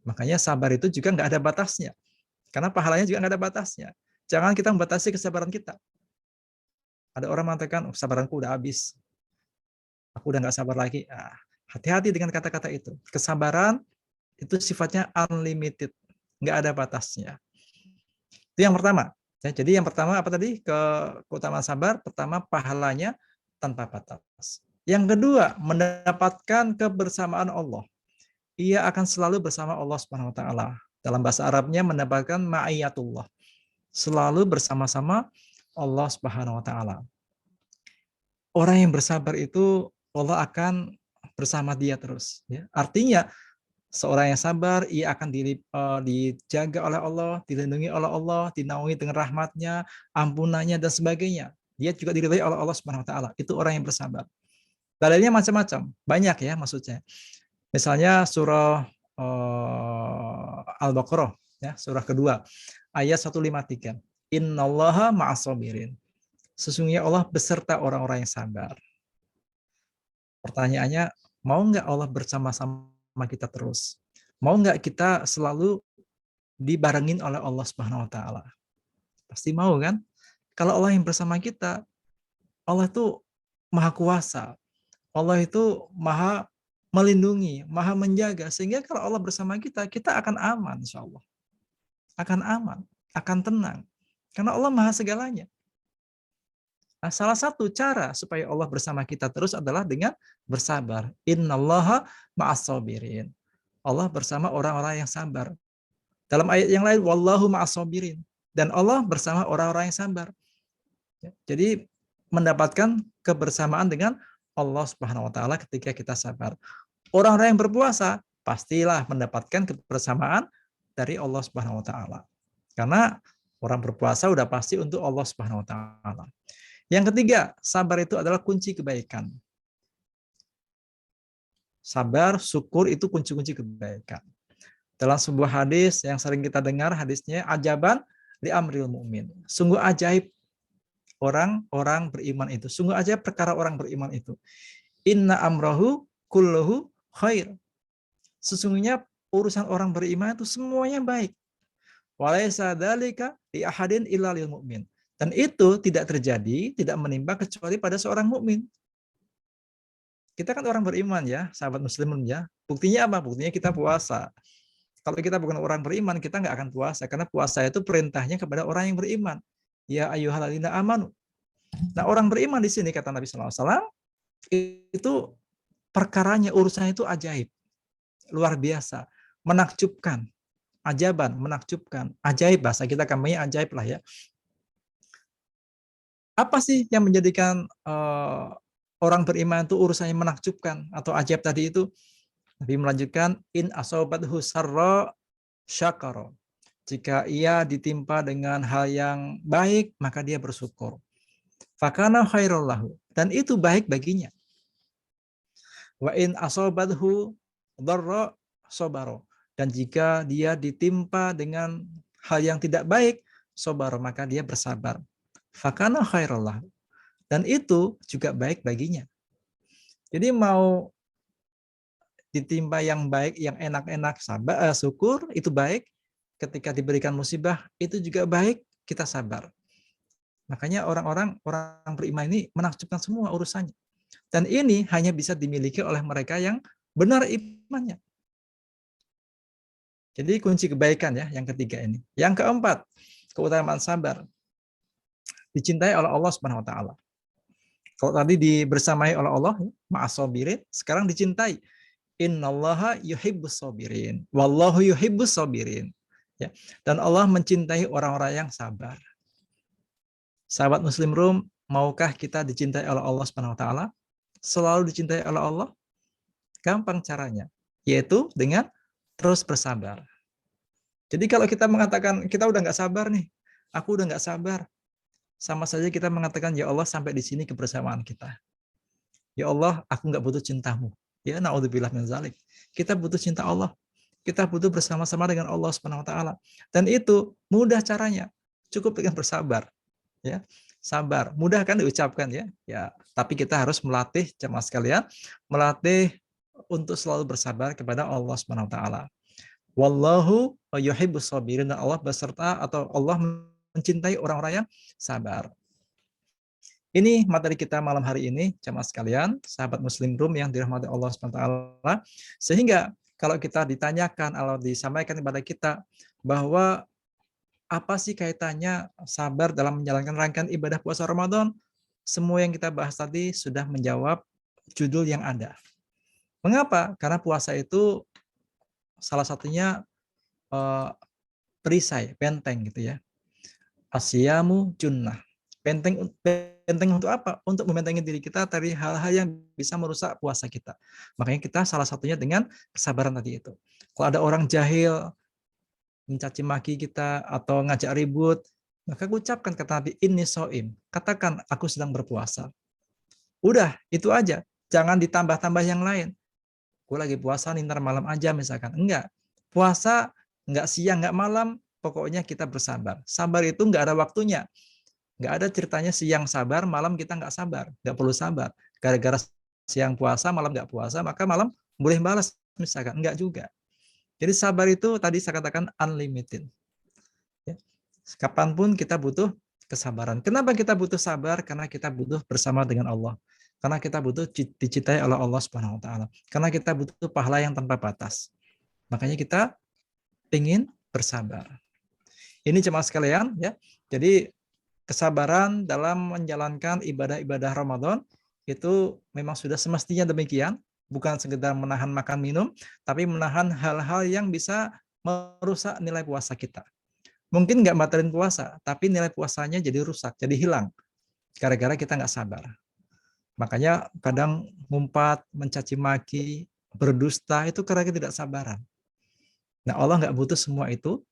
Makanya sabar itu juga nggak ada batasnya. Karena pahalanya juga nggak ada batasnya. Jangan kita membatasi kesabaran kita. Ada orang mengatakan, oh, sabaranku udah habis. Aku udah nggak sabar lagi. Nah, hati-hati dengan kata-kata itu. Kesabaran itu sifatnya unlimited. Nggak ada batasnya. Itu yang pertama. Jadi yang pertama apa tadi? Keutamaan sabar. Pertama, pahalanya tanpa batas. Yang kedua, mendapatkan kebersamaan Allah. Ia akan selalu bersama Allah Subhanahu wa taala. Dalam bahasa Arabnya mendapatkan ma'iyatullah. Selalu bersama-sama Allah Subhanahu wa taala. Orang yang bersabar itu Allah akan bersama dia terus, ya. Artinya seorang yang sabar, ia akan dijaga oleh Allah, dilindungi oleh Allah, dinaungi dengan rahmatnya, ampunannya, dan sebagainya. Dia juga diridhai oleh Allah Subhanahu wa taala. Itu orang yang bersabar. Dalilnya macam-macam, banyak ya maksudnya. Misalnya surah Al-Baqarah, ya, surah kedua, ayat 153. Innallaha ma'as-sabirin. Sesungguhnya Allah beserta orang-orang yang sabar. Pertanyaannya, mau nggak Allah bersama-sama kita terus? Mau nggak kita selalu dibarengin oleh Allah Subhanahu wa taala? Pasti mau kan? Kalau Allah yang bersama kita, Allah itu maha kuasa. Allah itu maha melindungi, maha menjaga. Sehingga kalau Allah bersama kita, kita akan aman insya Allah. Akan aman, akan tenang. Karena Allah maha segalanya. Nah, salah satu cara supaya Allah bersama kita terus adalah dengan bersabar. Innallaha ma'as-sabirin. Allah bersama orang-orang yang sabar. Dalam ayat yang lain, wallahu ma'as-sabirin. Dan Allah bersama orang-orang yang sabar. Jadi mendapatkan kebersamaan dengan Allah Subhanahu wa taala ketika kita sabar. Orang-orang yang berpuasa pastilah mendapatkan kebersamaan dari Allah Subhanahu wa taala. Karena orang berpuasa udah pasti untuk Allah Subhanahu wa taala. Yang ketiga, sabar itu adalah kunci kebaikan. Sabar, syukur itu kunci-kunci kebaikan. Dalam sebuah hadis yang sering kita dengar, hadisnya ajaban li amril mu'min. Sungguh ajaib orang-orang beriman itu. Sungguh ajaib perkara orang beriman itu. Inna amrahu kulluhu khair. Sesungguhnya urusan orang beriman itu semuanya baik. Walaysa dzalika li ahadin illa lil mu'min. Dan itu tidak terjadi, tidak menimpa kecuali pada seorang mukmin. Kita kan orang beriman ya, sahabat muslimin ya. Buktinya apa? Buktinya kita puasa. Kalau kita bukan orang beriman, kita nggak akan puasa. Karena puasa itu perintahnya kepada orang yang beriman. Ya ayyuhalladzina amanu. Nah, orang beriman di sini kata Nabi SAW, itu perkaranya, urusannya itu ajaib. Luar biasa. Menakjubkan. Ajaban, menakjubkan. Ajaib, bahasa kita kambingnya ajaib lah ya. Apa sih yang menjadikan orang beriman itu urusannya menakjubkan atau ajaib tadi itu? Nabi melanjutkan, in asobathu sarra syakara. Jika ia ditimpa dengan hal yang baik, maka dia bersyukur. Fakana khairul lahu. Dan itu baik baginya. Wa in asobathu dharra sabara. Dan jika dia ditimpa dengan hal yang tidak baik, sabara, maka dia bersabar. Fakana khairallah. Dan itu juga baik baginya. Jadi mau ditimpa yang baik, yang enak-enak, sabar, syukur, itu baik. Ketika diberikan musibah, itu juga baik, kita sabar. Makanya orang beriman ini menakjubkan semua urusannya. Dan ini hanya bisa dimiliki oleh mereka yang benar imannya. Jadi kunci kebaikan ya, yang ketiga ini. Yang keempat, keutamaan sabar. Dicintai oleh Allah Subhanahu wa taala. Kalau tadi dibersamai oleh Allah, ma'as-sabirin, sekarang dicintai. Innallaha yuhibbus sabirin. Wallahu yuhibbus sabirin. Ya. Dan Allah mencintai orang-orang yang sabar. Sahabat Muslim Room, maukah kita dicintai oleh Allah Subhanahu wa taala? Selalu dicintai oleh Allah? Gampang caranya, yaitu dengan terus bersabar. Jadi kalau kita mengatakan kita udah nggak sabar nih, aku udah nggak sabar, sama saja kita mengatakan ya Allah sampai di sini kebersamaan kita. Ya Allah, aku nggak butuh cintamu. Ya naudzubillah min zalik. Kita butuh cinta Allah. Kita butuh bersama-sama dengan Allah Subhanahu wa taala. Dan itu mudah caranya. Cukup dengan bersabar. Ya. Sabar, mudah kan diucapkan ya. Ya, tapi kita harus melatih jemaah sekalian, melatih untuk selalu bersabar kepada Allah Subhanahu wa taala. Wallahu yuhibbus sabirin, dan Allah beserta atau Allah mencintai orang-orang yang sabar. Ini materi kita malam hari ini, jemaah sekalian, sahabat Muslim Room yang dirahmati Allah SWT. Sehingga kalau kita ditanyakan atau disampaikan kepada kita bahwa apa sih kaitannya sabar dalam menjalankan rangkaian ibadah puasa Ramadan, semua yang kita bahas tadi sudah menjawab judul yang ada. Mengapa? Karena puasa itu salah satunya perisai, benteng gitu ya. Asyamu junnah. Benteng untuk apa? Untuk membentengi diri kita dari hal-hal yang bisa merusak puasa kita. Makanya kita salah satunya dengan kesabaran tadi itu. Kalau ada orang jahil mencaci maki kita atau ngajak ribut, maka ucapkan kata Nabi, inni so'im. Katakan, aku sedang berpuasa. Udah, itu aja. Jangan ditambah-tambah yang lain. Gue lagi puasa nih, ntar malam aja misalkan. Enggak. Puasa, enggak siang, enggak malam, pokoknya kita bersabar. Sabar itu enggak ada waktunya. Nggak ada ceritanya siang sabar, malam kita nggak sabar. Nggak perlu sabar. Gara-gara siang puasa, malam nggak puasa, maka malam boleh balas. Misalkan, nggak juga. Jadi sabar itu tadi saya katakan unlimited. Ya. Kapanpun kita butuh kesabaran. Kenapa kita butuh sabar? Karena kita butuh bersama dengan Allah. Karena kita butuh dicintai oleh Allah Subhanahu wa taala. Karena kita butuh pahala yang tanpa batas. Makanya kita ingin bersabar. Ini jemaah sekalian ya. Jadi kesabaran dalam menjalankan ibadah-ibadah Ramadan itu memang sudah semestinya demikian, bukan sekedar menahan makan minum, tapi menahan hal-hal yang bisa merusak nilai puasa kita. Mungkin nggak batalin puasa, tapi nilai puasanya jadi rusak, jadi hilang, gara-gara kita nggak sabar. Makanya kadang ngumpat, mencaci maki, berdusta itu karena kita tidak sabaran. Nah Allah nggak butuh semua itu.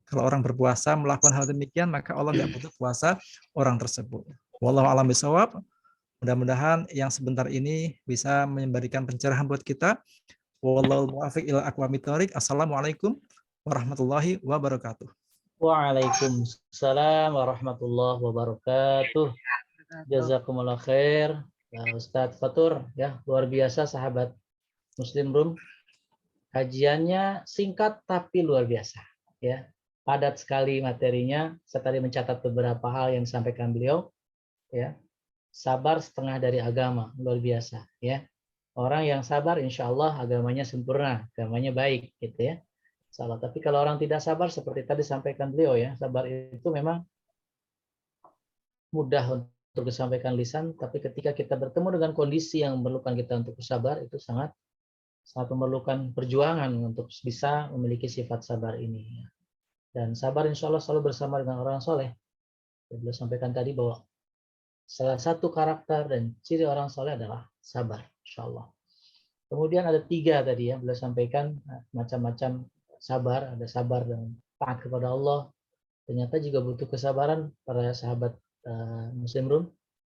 Kalau orang berpuasa melakukan hal demikian, maka Allah nggak butuh puasa orang tersebut. Wallahu a'lam bishawab. Mudah-mudahan yang sebentar ini bisa memberikan pencerahan buat kita. Wallahu muwaffiq ila aqwamit thoriq. Assalamualaikum warahmatullahi wabarakatuh. Waalaikumsalam warahmatullahi wabarakatuh. Jazakumullah khair. Ustadz Fatur, ya luar biasa sahabat Muslim Room. Kajiannya singkat tapi luar biasa, ya. Padat sekali materinya. Saya tadi mencatat beberapa hal yang disampaikan beliau, ya. Sabar setengah dari agama, luar biasa, ya. Orang yang sabar insya Allah agamanya sempurna, agamanya baik, gitu ya. Salah. Tapi kalau orang tidak sabar seperti tadi sampaikan beliau, ya, sabar itu memang mudah untuk disampaikan lisan, tapi ketika kita bertemu dengan kondisi yang memerlukan kita untuk bersabar, itu sangat memerlukan perjuangan untuk bisa memiliki sifat sabar ini. Dan sabar insya Allah selalu bersama dengan orang soleh. Beliau sampaikan tadi bahwa salah satu karakter dan ciri orang soleh adalah sabar, insya Allah. Kemudian ada 3 tadi ya, beliau sampaikan macam-macam sabar, ada sabar dan taat kepada Allah. Ternyata juga butuh kesabaran para sahabat Muslim Room.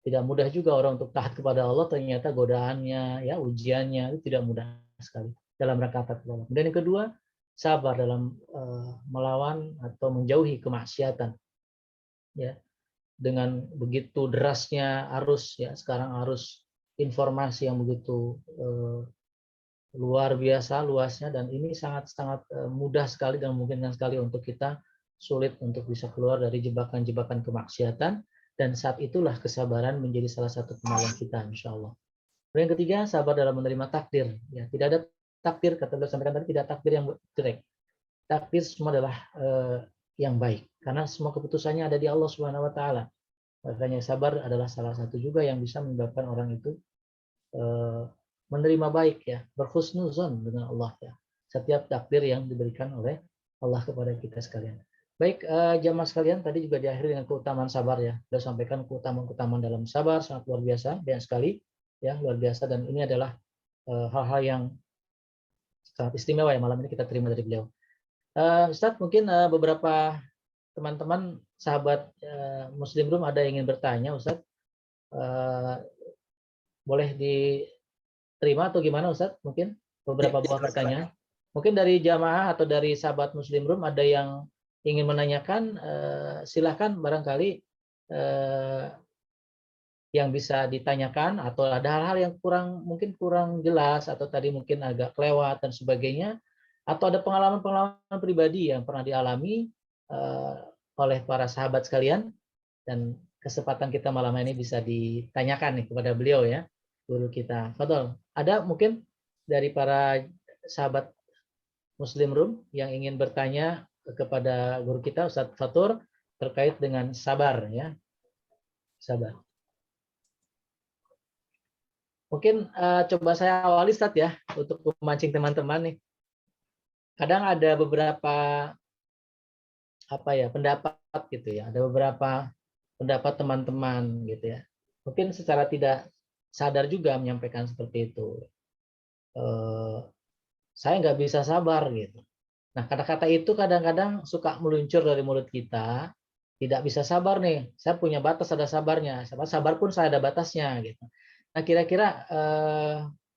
Tidak mudah juga orang untuk taat kepada Allah, ternyata godaannya, ya ujiannya itu tidak mudah sekali dalam rangka taat kepada Allah. Dan yang kedua, sabar dalam melawan atau menjauhi kemaksiatan. Ya, dengan begitu derasnya arus, ya sekarang arus informasi yang begitu luar biasa luasnya, dan ini sangat-sangat mudah sekali dan memungkinkan sekali untuk kita sulit untuk bisa keluar dari jebakan-jebakan kemaksiatan, dan saat itulah kesabaran menjadi salah satu penolong kita, insya Allah. Dan yang ketiga, sabar dalam menerima takdir. Ya, tidak ada takdir, kata beliau sampaikan tadi, tidak takdir yang jelek. Takdir semua adalah yang baik, karena semua keputusannya ada di Allah Subhanahu Wa Taala. Makanya sabar adalah salah satu juga yang bisa menyebabkan orang itu menerima baik, ya, berhusnuzon dengan Allah, ya, setiap takdir yang diberikan oleh Allah kepada kita sekalian. Baik, jamaah sekalian, tadi juga diakhiri dengan keutamaan sabar, ya. Sudah sampaikan keutamaan-keutamaan dalam sabar sangat luar biasa, banyak sekali, ya, luar biasa, dan ini adalah hal-hal yang sangat istimewa yang malam ini kita terima dari beliau. Ustadz, mungkin beberapa teman-teman sahabat Muslim Room ada yang ingin bertanya, Ustadz. Boleh diterima atau gimana, Ustadz? Mungkin beberapa buah pertanyaan. Mungkin dari jamaah atau dari sahabat Muslim Room ada yang ingin menanyakan, silahkan barangkali yang bisa ditanyakan, atau ada hal-hal yang mungkin kurang jelas, atau tadi mungkin agak kelewat dan sebagainya, atau ada pengalaman-pengalaman pribadi yang pernah dialami oleh para sahabat sekalian, dan kesempatan kita malam ini bisa ditanyakan nih kepada beliau, ya, guru kita. Fadol, ada mungkin dari para sahabat Muslim Room yang ingin bertanya kepada guru kita Ustadz Fatur terkait dengan sabar, ya, sabar. Mungkin coba saya awali, Ustadz, ya, untuk memancing teman-teman nih. Kadang ada beberapa pendapat gitu, ya, ada beberapa pendapat teman-teman gitu, ya. Mungkin secara tidak sadar juga menyampaikan seperti itu. Saya nggak bisa sabar gitu. Nah, kata-kata itu kadang-kadang suka meluncur dari mulut kita. Tidak bisa sabar nih, saya punya batas, ada sabarnya. Sabar pun saya ada batasnya gitu. Nah, kira-kira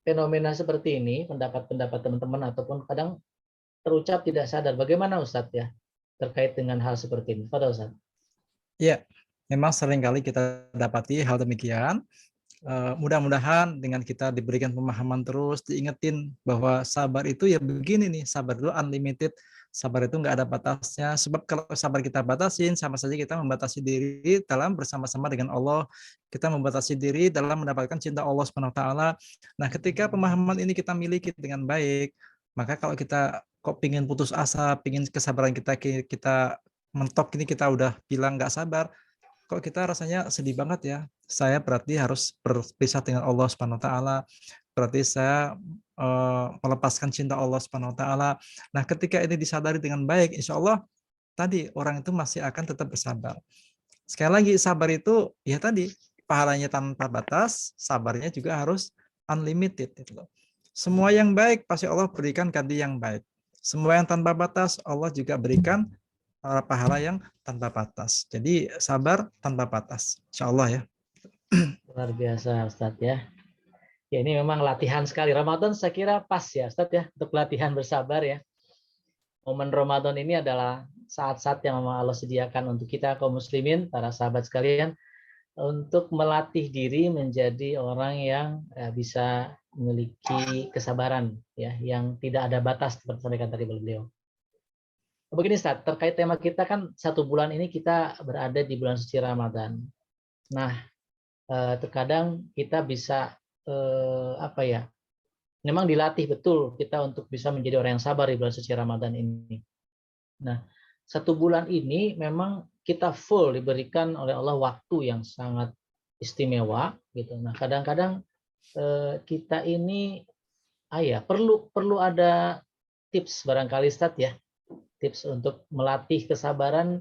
fenomena seperti ini, pendapat-pendapat teman-teman ataupun kadang terucap tidak sadar. Bagaimana Ustadz, ya, terkait dengan hal seperti ini? Pada Ustadz. Ya, memang seringkali kita dapati hal demikian. Mudah-mudahan dengan kita diberikan pemahaman terus, diingetin bahwa sabar itu ya begini nih, sabar itu unlimited, sabar itu nggak ada batasnya. Sebab kalau sabar kita batasin, sama saja kita membatasi diri dalam bersama-sama dengan Allah. Kita membatasi diri dalam mendapatkan cinta Allah SWT. Nah, ketika pemahaman ini kita miliki dengan baik, maka kalau kita kok pingin putus asa, pingin kesabaran kita mentok, ini kita udah bilang nggak sabar, kok kita rasanya sedih banget ya. Saya berarti harus berpisah dengan Allah Subhanahu wa taala. Berarti saya melepaskan cinta Allah Subhanahu wa taala. Nah, ketika ini disadari dengan baik, insya Allah tadi orang itu masih akan tetap bersabar. Sekali lagi, sabar itu ya tadi pahalanya tanpa batas, sabarnya juga harus unlimited gitu loh. Semua yang baik pasti Allah berikan ganti yang baik. Semua yang tanpa batas Allah juga berikan pahala yang tanpa batas. Jadi sabar tanpa batas, insya Allah, ya. Luar biasa, Ustadz, ya. Ya, ini memang latihan sekali. Ramadan saya kira pas, ya, Ustadz, ya, untuk latihan bersabar, ya. Momen Ramadan ini adalah saat-saat yang memang Allah sediakan untuk kita kaum muslimin, para sahabat sekalian, untuk melatih diri menjadi orang yang bisa memiliki kesabaran, ya, yang tidak ada batas seperti sampaikan tadi beliau. Begini, Ustaz, terkait tema kita kan 1 bulan ini kita berada di bulan suci Ramadan. Nah, terkadang kita bisa memang dilatih betul kita untuk bisa menjadi orang yang sabar di bulan suci Ramadan ini. Nah, 1 bulan ini memang kita full diberikan oleh Allah waktu yang sangat istimewa gitu. Nah, kadang-kadang kita ini perlu ada tips barangkali, Ustaz, ya. Tips untuk melatih kesabaran,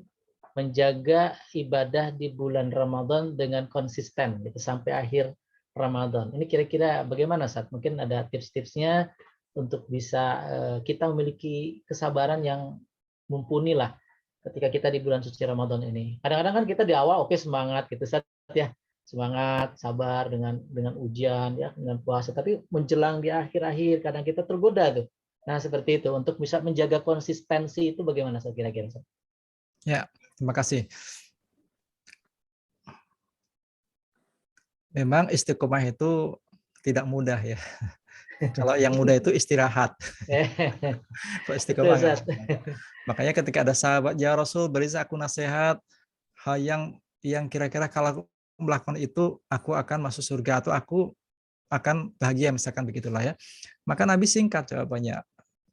menjaga ibadah di bulan Ramadan dengan konsisten gitu sampai akhir Ramadan. Ini kira-kira bagaimana, Ustaz? Mungkin ada tips-tipsnya untuk bisa kita memiliki kesabaran yang mumpuni lah ketika kita di bulan suci Ramadan ini. Kadang-kadang kan kita di awal semangat gitu, Ustaz, ya. semangat, sabar dengan ujian ya, dengan puasa. Tapi menjelang di akhir-akhir kadang kita tergoda tuh. Nah, seperti itu untuk bisa menjaga konsistensi itu bagaimana kira-kira? Ya, terima kasih. Memang istiqomah itu tidak mudah ya. Kalau yang mudah itu istirahat. Kalau Betul, istiqomah nggak Ustaz. mudah. Makanya ketika ada sahabat, ya Rasul, beri aku nasihat hal yang kira-kira kalau aku melakukan itu aku akan masuk surga atau aku akan bahagia, misalkan begitulah ya. Maka Nabi singkat jawabannya.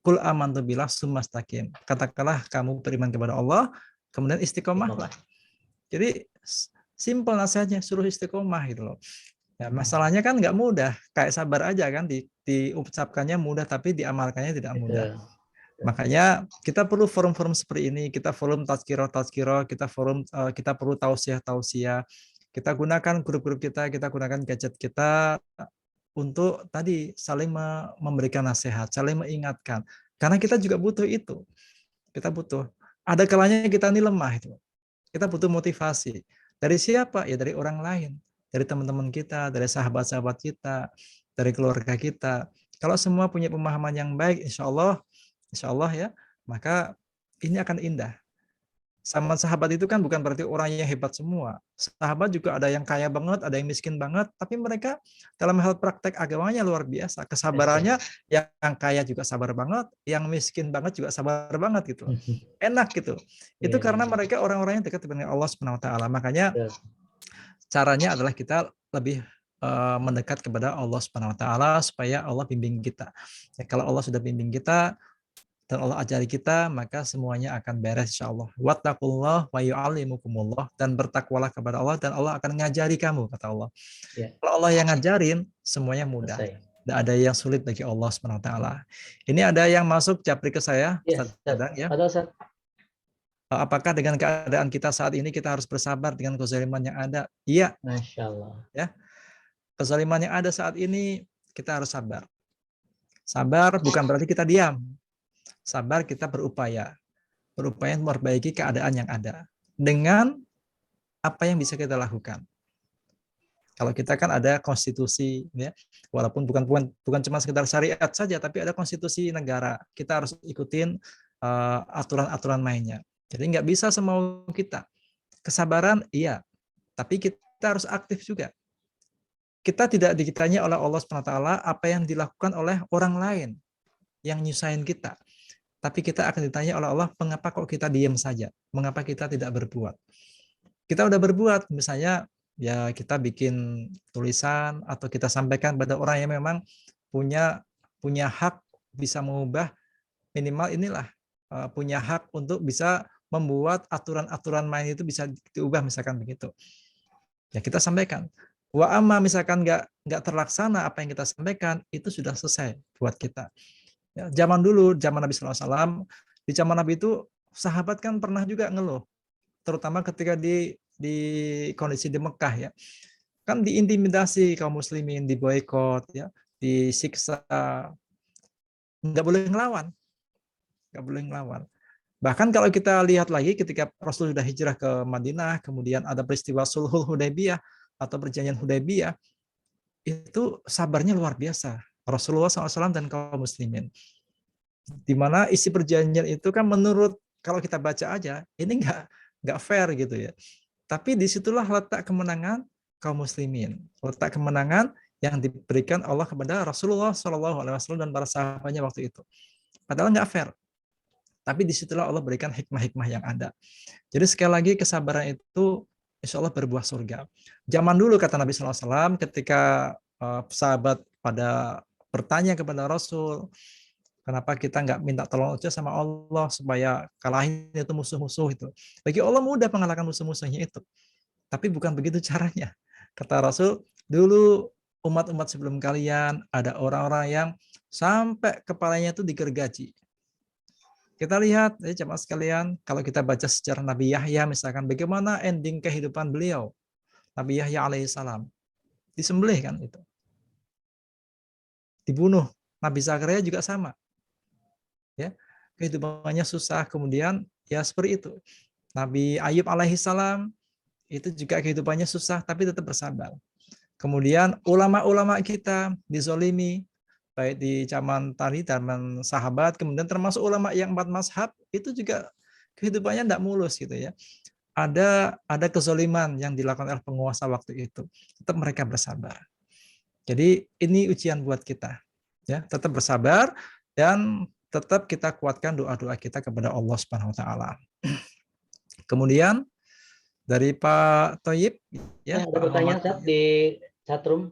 Kul amantu billah sumastaqim. Katakanlah kamu beriman kepada Allah, kemudian istiqomahlah. Jadi simpel nasihatnya, suruh istiqomah gitu loh. Ya, masalahnya kan nggak mudah, kayak sabar aja kan, diucapkannya mudah tapi diamalkannya tidak mudah. Betul. Makanya kita perlu forum-forum seperti ini, kita forum tazkirah, kita perlu tausiah. Kita gunakan grup-grup kita gunakan gadget kita untuk tadi saling memberikan nasihat, saling mengingatkan. Karena kita juga butuh itu. Kita butuh. Ada kalanya kita ini lemah itu. Kita butuh motivasi. Dari siapa? Ya dari orang lain. Dari teman-teman kita, dari sahabat-sahabat kita, dari keluarga kita. Kalau semua punya pemahaman yang baik, insya Allah ya, maka ini akan indah. Sama sahabat itu kan bukan berarti orang yang hebat semua. Sahabat juga ada yang kaya banget, ada yang miskin banget, tapi mereka dalam hal praktek agamanya luar biasa. Kesabarannya yang kaya juga sabar banget, yang miskin banget juga sabar banget gitu. Enak gitu. Itu karena mereka orang-orang yang dekat dengan Allah Subhanahu wa taala. Makanya caranya adalah kita lebih mendekat kepada Allah Subhanahu wa taala supaya Allah bimbing kita. Ya, kalau Allah sudah bimbing kita, dan Allah ajari kita, maka semuanya akan beres insya-Allah. Wattaqullah wa yu'allimukumullah, dan bertakwalah kepada Allah dan Allah akan ngajari kamu, kata Allah. Ya. Kalau Allah yang ngajarin, semuanya mudah. Tidak ada yang sulit bagi Allah Subhanahu wa taala. Ini ada yang masuk japri ke saya, Ustaz Dadang ya. Apakah dengan keadaan kita saat ini kita harus bersabar dengan kezaliman yang ada? Iya. Masya Allah. Ya. Kezaliman yang ada saat ini kita harus sabar. Sabar bukan berarti kita diam. Sabar kita berupaya memperbaiki keadaan yang ada dengan apa yang bisa kita lakukan. Kalau kita kan ada konstitusi, ya, walaupun bukan cuma sekedar syariat saja, tapi ada konstitusi negara. Kita harus ikutin aturan-aturan mainnya. Jadi nggak bisa semau kita. Kesabaran, iya, tapi kita harus aktif juga. Kita tidak ditanya oleh Allah SWT apa yang dilakukan oleh orang lain yang nyusahin kita. Tapi kita akan ditanya oleh Allah, mengapa kok kita diam saja? Mengapa kita tidak berbuat? Kita udah berbuat, misalnya ya kita bikin tulisan atau kita sampaikan pada orang yang memang punya hak bisa mengubah, minimal inilah punya hak untuk bisa membuat aturan-aturan main itu bisa diubah, misalkan begitu. Ya kita sampaikan. Wa amma misalkan nggak terlaksana apa yang kita sampaikan, itu sudah selesai buat kita. Ya, zaman dulu, zaman Nabi SAW, di zaman Nabi itu sahabat kan pernah juga ngeluh, terutama ketika di kondisi di Mekah ya, kan diintimidasi kaum muslimin, diboikot ya, disiksa, nggak boleh ngelawan, Bahkan kalau kita lihat lagi ketika Rasul sudah hijrah ke Madinah, kemudian ada peristiwa Sulhul Hudaybiyah atau perjanjian Hudaybiyah, itu sabarnya luar biasa Rasulullah SAW dan kaum muslimin. Di mana isi perjanjian itu kan menurut kalau kita baca aja ini nggak fair gitu ya. Tapi disitulah letak kemenangan kaum muslimin, letak kemenangan yang diberikan Allah kepada Rasulullah SAW dan para sahabatnya waktu itu. Padahal nggak fair. Tapi disitulah Allah berikan hikmah-hikmah yang ada. Jadi sekali lagi kesabaran itu insya Allah berbuah surga. Zaman dulu kata Nabi SAW ketika sahabat pada bertanya kepada Rasul, kenapa kita nggak minta tolong aja sama Allah supaya kalahin itu musuh-musuh itu. Bagi Allah mudah mengalahkan musuh-musuhnya itu. Tapi bukan begitu caranya. Kata Rasul, dulu umat-umat sebelum kalian ada orang-orang yang sampai kepalanya itu digergaji. Kita lihat, jemaah sekalian, kalau kita baca sejarah Nabi Yahya misalkan, bagaimana ending kehidupan beliau. Nabi Yahya alaihissalam. Disembelih kan itu. Dibunuh. Nabi Zakaria juga sama. Ya, kehidupannya susah, kemudian ya seperti itu. Nabi Ayub alaihissalam itu juga kehidupannya susah tapi tetap bersabar. Kemudian ulama-ulama kita dizolimi, baik di zaman tadi, zaman sahabat, kemudian termasuk ulama yang 4 mazhab, itu juga kehidupannya tidak mulus gitu ya. Ada kezoliman yang dilakukan oleh penguasa waktu itu. Tetap mereka bersabar. Jadi ini ujian buat kita. Ya, tetap bersabar dan tetap kita kuatkan doa-doa kita kepada Allah Subhanahu wa taala. Kemudian dari Pak Toyib ya, Ada Pak pertanyaan Muhammad. Ustaz di chatroom.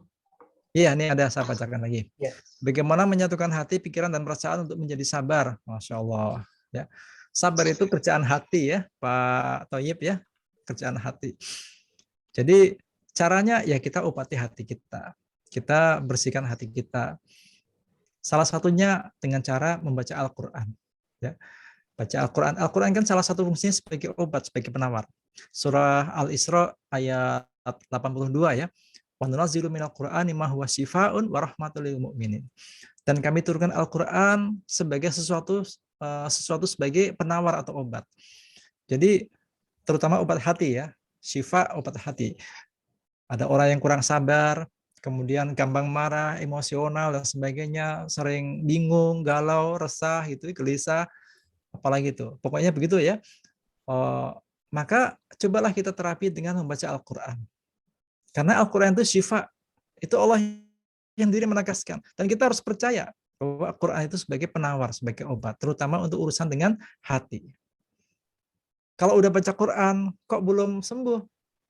Iya, ini ada saya bacakan lagi. Ya. Bagaimana menyatukan hati, pikiran, dan perasaan untuk menjadi sabar? Masya Allah. Ya. Sabar itu kerjaan hati ya, Pak Toyib ya, kerjaan hati. Jadi caranya ya kita obati hati kita. Kita bersihkan hati kita. Salah satunya dengan cara membaca Al-Quran. Ya. Baca Al-Quran. Al-Quran kan salah satu fungsinya sebagai obat, sebagai penawar. Surah Al-Isra ayat 82 ya. Wa nunazzilu minal Qur'ani ma huwa syifaa'un wa rahmatul lil mu'minin. Dan kami turunkan Al-Qur'an sebagai sesuatu sebagai penawar atau obat. Jadi terutama obat hati ya, syifa obat hati. Ada orang yang kurang sabar, kemudian gampang marah, emosional dan sebagainya, sering bingung, galau, resah gitu, gelisah, apalagi itu. Pokoknya begitu ya. Maka cobalah kita terapi dengan membaca Al-Qur'an. Karena Al-Quran itu syifa, itu Allah yang diri menegaskan. Dan kita harus percaya bahwa Al-Quran itu sebagai penawar, sebagai obat, terutama untuk urusan dengan hati. Kalau udah baca Quran, kok belum sembuh?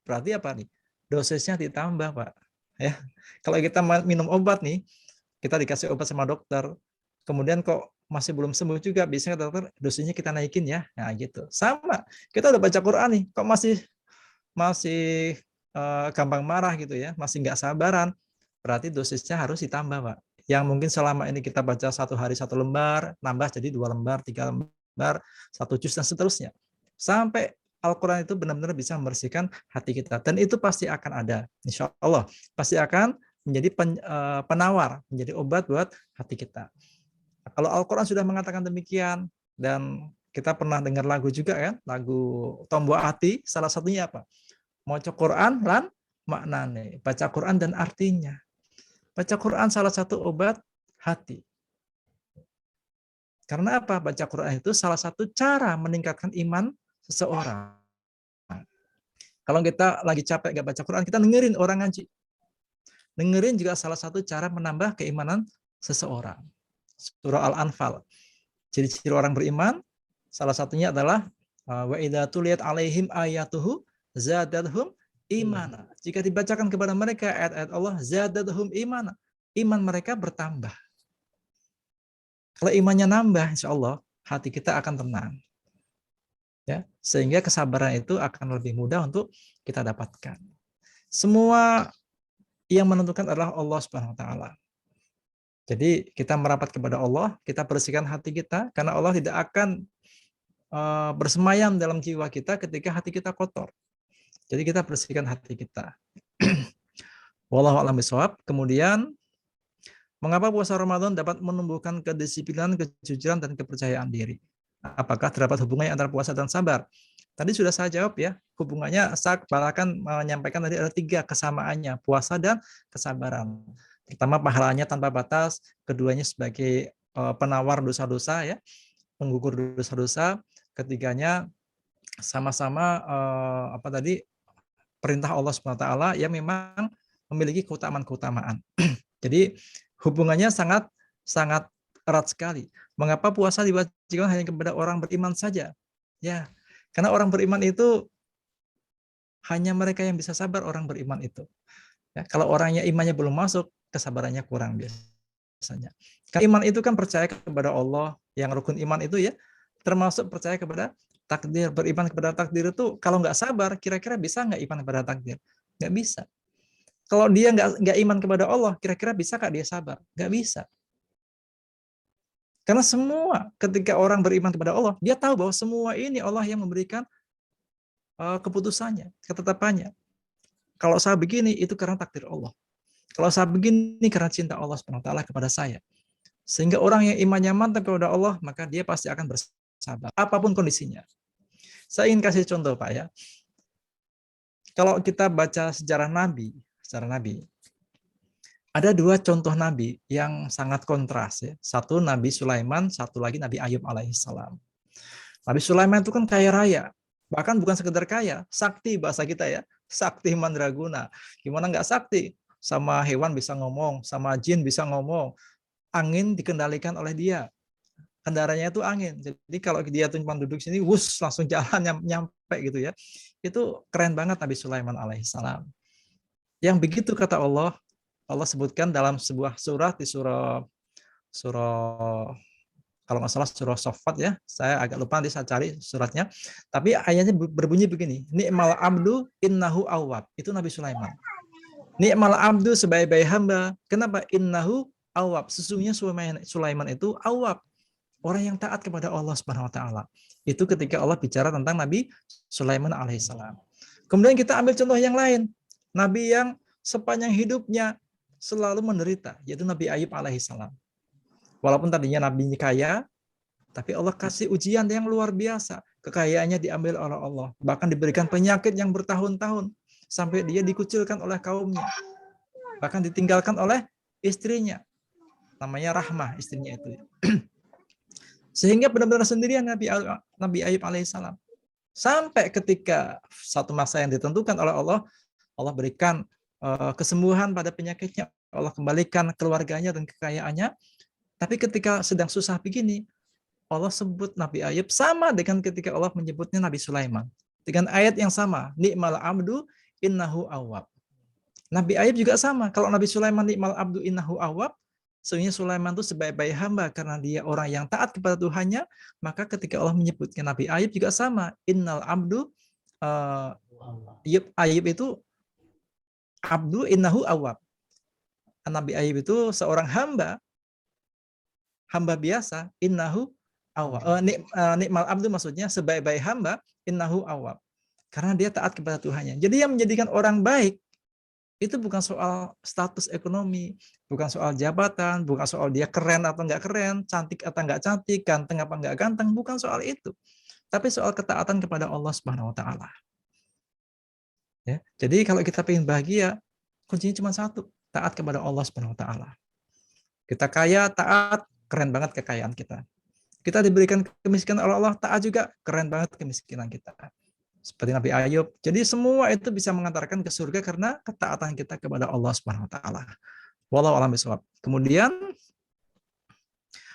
Berarti apa nih? Dosisnya ditambah, Pak. Ya, kalau kita minum obat nih, kita dikasih obat sama dokter, kemudian kok masih belum sembuh juga, biasanya dokter dosisnya kita naikin ya, nah gitu. Sama, kita udah baca Quran nih, kok masih gampang marah gitu ya, masih nggak sabaran, berarti dosisnya harus ditambah, Pak. Yang mungkin selama ini kita baca 1 hari 1 lembar, nambah jadi 2 lembar, 3 lembar, 1 juz dan seterusnya. Sampai Al-Quran itu benar-benar bisa membersihkan hati kita. Dan itu pasti akan ada, insya Allah. Pasti akan menjadi penawar, menjadi obat buat hati kita. Kalau Al-Quran sudah mengatakan demikian, dan kita pernah dengar lagu juga kan, lagu Tombok Hati, salah satunya apa? Maca Quran lan maknane, baca Quran dan artinya. Baca Quran salah satu obat hati. Karena apa? Baca Quran itu salah satu cara meningkatkan iman seseorang. Kalau kita lagi capek gak baca Quran, kita dengerin orang ngaji. Dengerin juga salah satu cara menambah keimanan seseorang. Surah Al-Anfal. Ciri-ciri orang beriman, salah satunya adalah wa idza tuliyat alaihim ayatuhu zadatuhum imana. Jika dibacakan kepada mereka ayat-ayat Allah, zadatuhum imana. Iman mereka bertambah. Kalau imannya nambah, insya Allah hati kita akan tenang. Ya, sehingga kesabaran itu akan lebih mudah untuk kita dapatkan. Semua yang menentukan adalah Allah Subhanahu wa taala. Jadi kita merapat kepada Allah, kita bersihkan hati kita, karena Allah tidak akan bersemayam dalam jiwa kita ketika hati kita kotor. Jadi kita bersihkan hati kita. Wallahu a'lam bishawab. Kemudian, mengapa puasa Ramadan dapat menumbuhkan kedisiplinan, kejujuran, dan kepercayaan diri? Apakah terdapat hubungannya antara puasa dan sabar? Tadi sudah saya jawab ya, hubungannya saya akan menyampaikan tadi ada 3 kesamaannya, puasa dan kesabaran. Pertama, pahalanya tanpa batas, keduanya sebagai penawar dosa-dosa ya, penggugur dosa-dosa, ketiganya sama-sama perintah Allah SWT yang memang memiliki keutamaan-keutamaan. Jadi hubungannya sangat erat sekali. Mengapa puasa diwajibkan hanya kepada orang beriman saja? Ya, karena orang beriman itu hanya mereka yang bisa sabar, orang beriman itu. Ya, kalau orangnya imannya belum masuk, kesabarannya kurang biasanya. Karena iman itu kan percaya kepada Allah, yang rukun iman itu ya, termasuk percaya kepada takdir. Beriman kepada takdir itu kalau nggak sabar, kira-kira bisa nggak iman kepada takdir? Nggak bisa. Kalau dia nggak iman kepada Allah, kira-kira bisa nggak dia sabar? Nggak bisa. Karena semua ketika orang beriman kepada Allah, dia tahu bahwa semua ini Allah yang memberikan keputusannya, ketetapannya. Kalau saya begini, itu karena takdir Allah. Kalau saya begini, karena cinta Allah SWT kepada saya. Sehingga orang yang imannya mantap kepada Allah, maka dia pasti akan bersabar, apapun kondisinya. Saya ingin kasih contoh, Pak ya. Kalau kita baca sejarah Nabi, ada dua contoh Nabi yang sangat kontras ya. Satu Nabi Sulaiman, satu lagi Nabi Ayub alaihissalam. Nabi Sulaiman itu kan kaya raya, bahkan bukan sekedar kaya, sakti bahasa kita ya, sakti mandraguna. Gimana nggak sakti? Sama hewan bisa ngomong, sama jin bisa ngomong, angin dikendalikan oleh dia, kendaraannya itu angin. Jadi kalau dia tuh cuma duduk sini, wus langsung jalan nyampe gitu ya. Itu keren banget Nabi Sulaiman alaihissalam. Yang begitu kata Allah, Allah sebutkan dalam sebuah surat di surah kalau nggak salah surah Sofat ya, saya agak lupa nanti saya cari suratnya. Tapi ayatnya berbunyi begini, ni'mal abdu innahu awwab. Itu Nabi Sulaiman. Ni'mal abdu sebaik-baik hamba. Kenapa? Innahu awwab. Sesungguhnya Sulaiman itu awwab. Orang yang taat kepada Allah Subhanahu wa taala. Itu ketika Allah bicara tentang Nabi Sulaiman alaihissalam. Kemudian kita ambil contoh yang lain. Nabi yang sepanjang hidupnya selalu menderita, yaitu Nabi Ayub alaihissalam. Walaupun tadinya nabinya kaya, tapi Allah kasih ujian yang luar biasa. Kekayaannya diambil oleh Allah. Bahkan diberikan penyakit yang bertahun-tahun. Sampai dia dikucilkan oleh kaumnya. Bahkan ditinggalkan oleh istrinya. Namanya Rahmah istrinya itu. Sehingga benar-benar sendirian Nabi Ayub alaihissalam. Sampai ketika satu masa yang ditentukan oleh Allah, Allah berikan kesembuhan pada penyakitnya. Allah kembalikan keluarganya dan kekayaannya. Tapi ketika sedang susah begini, Allah sebut Nabi Ayub sama dengan ketika Allah menyebutnya Nabi Sulaiman. Dengan ayat yang sama, ni'mal abdu innahu awwab. Nabi Ayub juga sama. Kalau Nabi Sulaiman ni'mal abdu innahu awwab, sesungguhnya Sulaiman itu sebaik-baik hamba karena dia orang yang taat kepada Tuhannya, maka ketika Allah menyebutnya Nabi Ayub juga sama. Innal abdu Ayub itu abdu innahu awwab. Nabi Ayub itu seorang hamba biasa, innahu awwab. Ni'mal abdu maksudnya sebaik-baik hamba, innahu awwab. Karena dia taat kepada Tuhannya. Jadi yang menjadikan orang baik itu bukan soal status ekonomi, bukan soal jabatan, bukan soal dia keren atau nggak keren, cantik atau nggak cantik, ganteng apa nggak ganteng, bukan soal itu. Tapi soal ketaatan kepada Allah Subhanahu wa taala. Ya. Jadi kalau kita ingin bahagia, kuncinya cuma satu, taat kepada Allah Subhanahu wa taala. Kita kaya, taat, keren banget kekayaan kita. Kita diberikan kemiskinan oleh Allah, taat juga, keren banget kemiskinan kita. Seperti Nabi Ayub. Jadi semua itu bisa mengantarkan ke surga karena ketaatan kita kepada Allah Subhanahu wa taala. Wallahu a'lam bishawab. Kemudian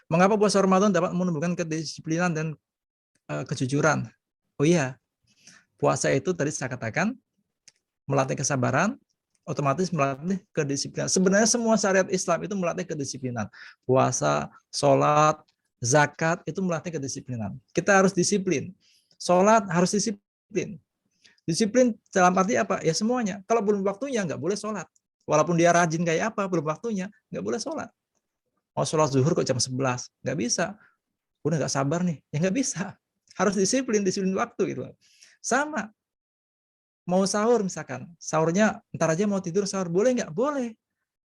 mengapa puasa Ramadan dapat menumbuhkan kedisiplinan dan kejujuran? Oh iya. Puasa itu tadi saya katakan melatih kesabaran, otomatis melatih kedisiplinan. Sebenarnya semua syariat Islam itu melatih kedisiplinan. Puasa, sholat, zakat itu melatih kedisiplinan. Kita harus disiplin. Sholat harus disiplin. Disiplin dalam arti apa? Ya semuanya. Kalau belum waktunya nggak boleh sholat. Walaupun dia rajin kayak apa, belum waktunya nggak boleh sholat. Mau sholat zuhur kok jam 11, nggak bisa. Udah nggak sabar nih, ya nggak bisa. Harus disiplin waktu gitu. Sama. Mau sahur misalkan, sahurnya ntar aja mau tidur sahur, boleh nggak? Boleh.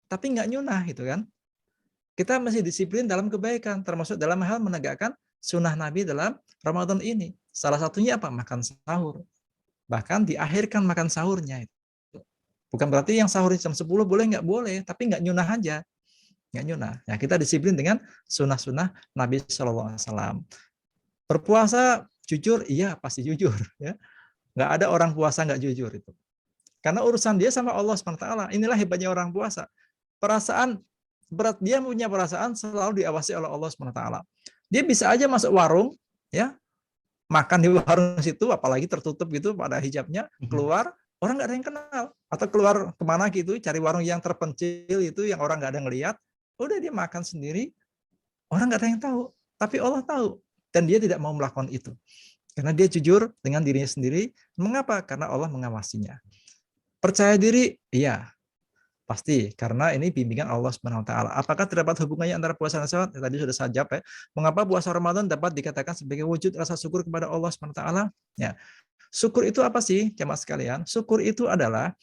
Tapi nggak nyunah gitu kan. Kita masih disiplin dalam kebaikan, termasuk dalam hal menegakkan sunnah Nabi dalam Ramadan ini. Salah satunya apa? Makan sahur. Bahkan diakhirkan makan sahurnya. Bukan berarti yang sahur jam 10 boleh, nggak boleh. Tapi nggak nyunah aja. Nggak nyunah. Ya, kita disiplin dengan sunnah-sunnah Nabi SAW. Berpuasa jujur, iya pasti jujur. Ya. Nggak ada orang puasa nggak jujur itu. Karena urusan dia sama Allah SWT. Inilah hebatnya orang puasa. Perasaan berat, dia punya perasaan selalu diawasi oleh Allah SWT. Dia bisa aja masuk warung, ya, makan di warung situ, apalagi tertutup gitu pada hijabnya, keluar, orang nggak ada yang kenal. Atau keluar kemana gitu, cari warung yang terpencil itu, yang orang nggak ada yang ngelihat, udah dia makan sendiri, orang nggak ada yang tahu. Tapi Allah tahu. Dan dia tidak mau melakukan itu. Karena dia jujur dengan dirinya sendiri. Mengapa? Karena Allah mengawasinya. Percaya diri? Iya. Pasti, karena ini bimbingan Allah Subhanahu wa taala. Apakah terdapat hubungannya antara puasa dan sholat? Tadi sudah saya jawab ya. Mengapa puasa Ramadan dapat dikatakan sebagai wujud rasa syukur kepada Allah Subhanahu wa taala? Ya. Syukur itu apa sih, jemaah sekalian? Syukur itu adalah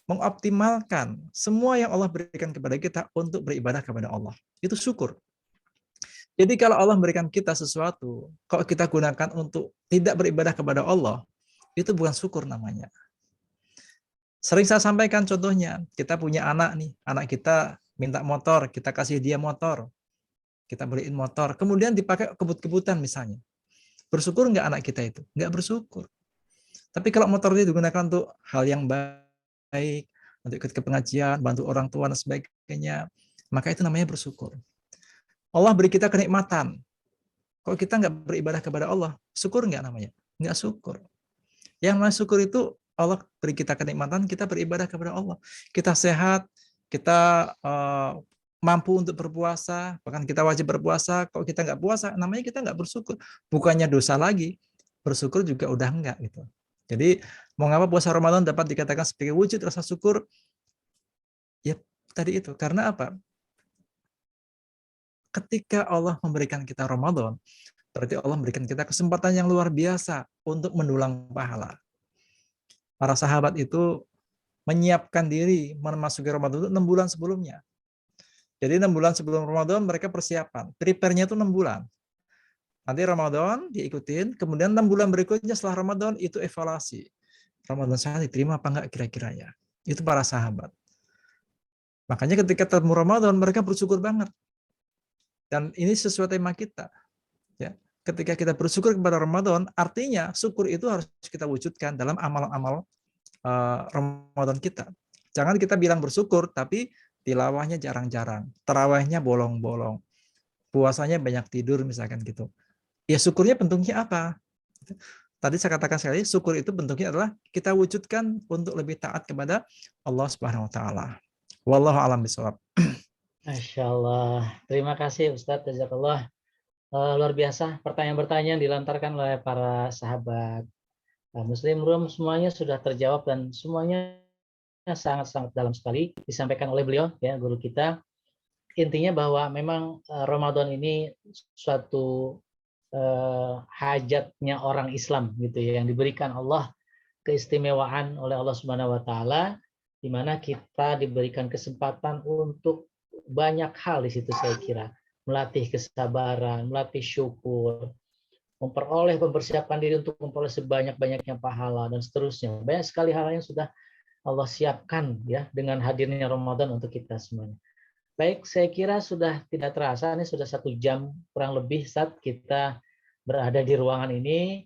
mengoptimalkan semua yang Allah berikan kepada kita untuk beribadah kepada Allah. Itu syukur. Jadi kalau Allah memberikan kita sesuatu, kalau kita gunakan untuk tidak beribadah kepada Allah, itu bukan syukur namanya. Sering saya sampaikan contohnya, kita punya anak nih, anak kita minta motor, kita kasih dia motor, kita beliin motor, kemudian dipakai kebut-kebutan misalnya. Bersyukur nggak anak kita itu? Nggak bersyukur. Tapi kalau motor itu digunakan untuk hal yang baik, untuk ikut ke pengajian, bantu orang tua dan sebagainya, maka itu namanya bersyukur. Allah beri kita kenikmatan. Kalau kita nggak beribadah kepada Allah, syukur nggak namanya? Nggak syukur. Yang namanya syukur itu Allah beri kita kenikmatan, kita beribadah kepada Allah. Kita sehat, kita mampu untuk berpuasa, bahkan kita wajib berpuasa. Kalau kita nggak puasa, namanya kita nggak bersyukur. Bukannya dosa lagi, bersyukur juga udah enggak gitu. Jadi mau ngapa puasa Ramadan dapat dikatakan sebagai wujud rasa syukur? Ya tadi itu. Karena apa? Ketika Allah memberikan kita Ramadan, berarti Allah memberikan kita kesempatan yang luar biasa untuk mendulang pahala. Para sahabat itu menyiapkan diri memasuki Ramadan itu 6 bulan sebelumnya. Jadi 6 bulan sebelum Ramadan mereka persiapan. Prepare-nya itu 6 bulan. Nanti Ramadan diikutin, kemudian 6 bulan berikutnya setelah Ramadan itu evaluasi. Ramadan saya diterima apa enggak kira-kira ya. Itu para sahabat. Makanya ketika ketemu Ramadan mereka bersyukur banget. Dan ini sesuai tema kita. Ya. Ketika kita bersyukur kepada Ramadan, artinya syukur itu harus kita wujudkan dalam amal-amal Ramadan kita. Jangan kita bilang bersyukur, tapi tilawahnya jarang-jarang, tarawihnya bolong-bolong, puasanya banyak tidur misalkan gitu. Ya syukurnya bentuknya apa? Tadi saya katakan sekali, syukur itu bentuknya adalah kita wujudkan untuk lebih taat kepada Allah Subhanahu Wa Taala. Wallahu a'lam bishawab. Masya Allah. Terima kasih Ustadz. Jazakallah. Luar biasa pertanyaan-pertanyaan dilontarkan oleh para sahabat Muslim Room, semuanya sudah terjawab dan semuanya sangat-sangat dalam sekali disampaikan oleh beliau, ya, guru kita. Intinya bahwa memang Ramadan ini suatu hajatnya orang Islam gitu ya, yang diberikan Allah, keistimewaan oleh Allah Subhanahu wa taala, di mana kita diberikan kesempatan untuk banyak hal di situ. Saya kira melatih kesabaran, melatih syukur, mempersiapkan diri untuk memperoleh sebanyak-banyaknya pahala dan seterusnya. Banyak sekali hal yang sudah Allah siapkan ya dengan hadirnya Ramadan untuk kita semuanya. Baik, saya kira sudah tidak terasa, ini sudah 1 jam kurang lebih saat kita berada di ruangan ini.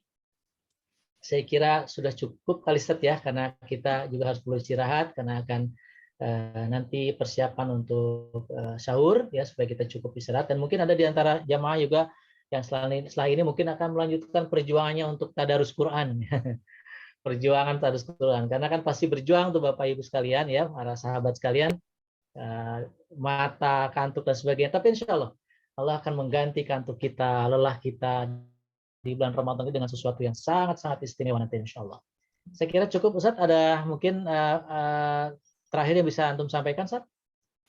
Saya kira sudah cukup kali Ustaz ya, karena kita juga harus perlu istirahat karena akan nanti persiapan untuk sahur ya, supaya kita cukup istirahat. Dan mungkin ada di antara jamaah juga yang setelah ini mungkin akan melanjutkan perjuangannya untuk tadarus Quran. Perjuangan tadarus Quran, karena kan pasti berjuang tuh Bapak Ibu sekalian ya, para sahabat sekalian, mata, kantuk dan sebagainya. Tapi insya Allah Allah akan mengganti kantuk kita, lelah kita di bulan Ramadan itu dengan sesuatu yang sangat-sangat istimewa nanti insya Allah. Saya kira cukup Ustaz. Ada mungkin terakhir yang bisa antum sampaikan Ustaz?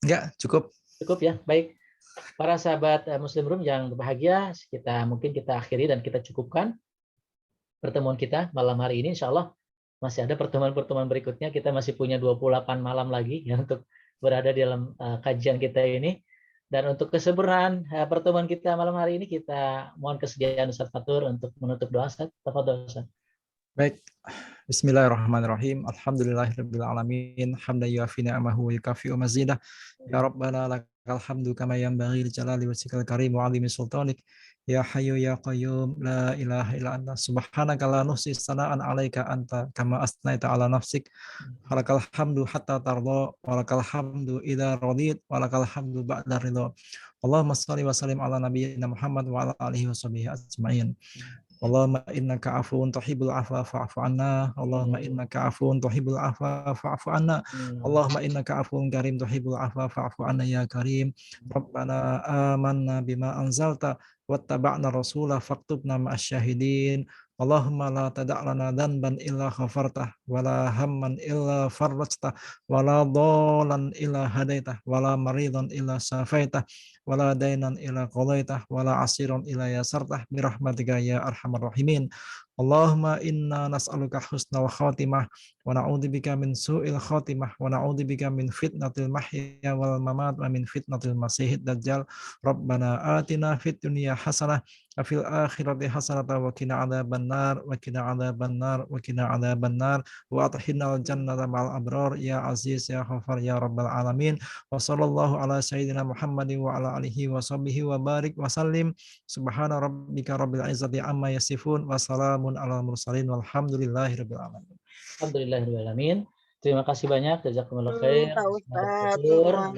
Enggak, cukup. Cukup ya. Baik. Para sahabat Muslim Room yang berbahagia, mungkin kita akhiri dan kita cukupkan pertemuan kita malam hari ini. Insya Allah masih ada pertemuan-pertemuan berikutnya. Kita masih punya 28 malam lagi ya untuk berada di dalam kajian kita ini. Dan untuk kesempurnaan pertemuan kita malam hari ini, kita mohon kesediaan Ustaz Fatur untuk menutup doa. Tafadhol Ustaz. Baik. Bismillahirrahmanirrahim. Alhamdulillahirabbil alamin. Hamdan yuafi ni'amahu wa yukafi'u mazidah. Ya Rabbana lakal hamdu kama yanbaghi li jalali wajhikal karim wa 'azimi sultanik. Ya Hayyu ya Qayyum la ilaha illa anta subhanaka la nuhsi sana'an 'alaika anta kama asnaita 'ala nafsik. Walakal hamdu hatta tarda, walakal hamdu idza radit, walakal hamdu ba'da ridha. Allahumma shalli wa sallim ala nabiyyina Muhammad wa ala alihi washabihi ajma'in. Allahumma innaka afuwun tuhibbul afwa fa'fu anna. Allahumma innaka afuwun tuhibbul afwa fa'fu anna. Allahumma innaka afuwun karim tuhibbul afwa fa'fu anna ya karim. Rabbana amanna bima anzalta wattaba'na rasula faktubna ma'asyahidin. Allahumma la tada' lana dhanban illa ghafartah wa la hamman illa farrajtah wa la dhalan illa hadaitah wa la maridan illa safaitah wa la dainan illa qadaitah wa la asiran illa yasartah birahmatika ya arhamar rahimin. Allahumma inna nas'aluka husnal khatimah wa na'udzubika min su'il khatimah wa na'udzubika min fitnatil mahya wal mamat wa min fitnatil masiihid dajjal. Rabbana atina fid dunya hasanah wa fil akhirati hasanah wa qina adzabannar wa qina adzabannar wa qina adzabannar wa adkhilnal jannata ma'al abrar ya aziz ya ghafar ya rabbal alamin. Wa sallallahu ala sayyidina Muhammadin wa ala alihi wa sahbihi wa barik wa sallim. Subhana rabbika rabbil izzati amma yasifun wa salamun alal mursalin walhamdulillahi rabbil alamin. Alhamdulillahirrahmanirrahim. Terima kasih banyak, jazakumullah khair, Pak Ustadz.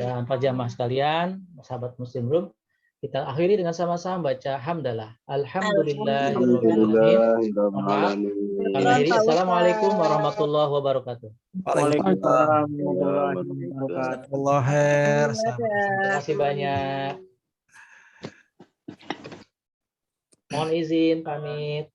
dan Pak Jamaah sekalian, sahabat Muslim Room. Kita akhiri dengan sama-sama baca hamdalah. Alhamdulillahirrahmanirrahim. Assalamualaikum warahmatullahi wabarakatuh. Waalaikumsalam warahmatullahi wabarakatuh. Terima kasih banyak. Mohon izin pamit.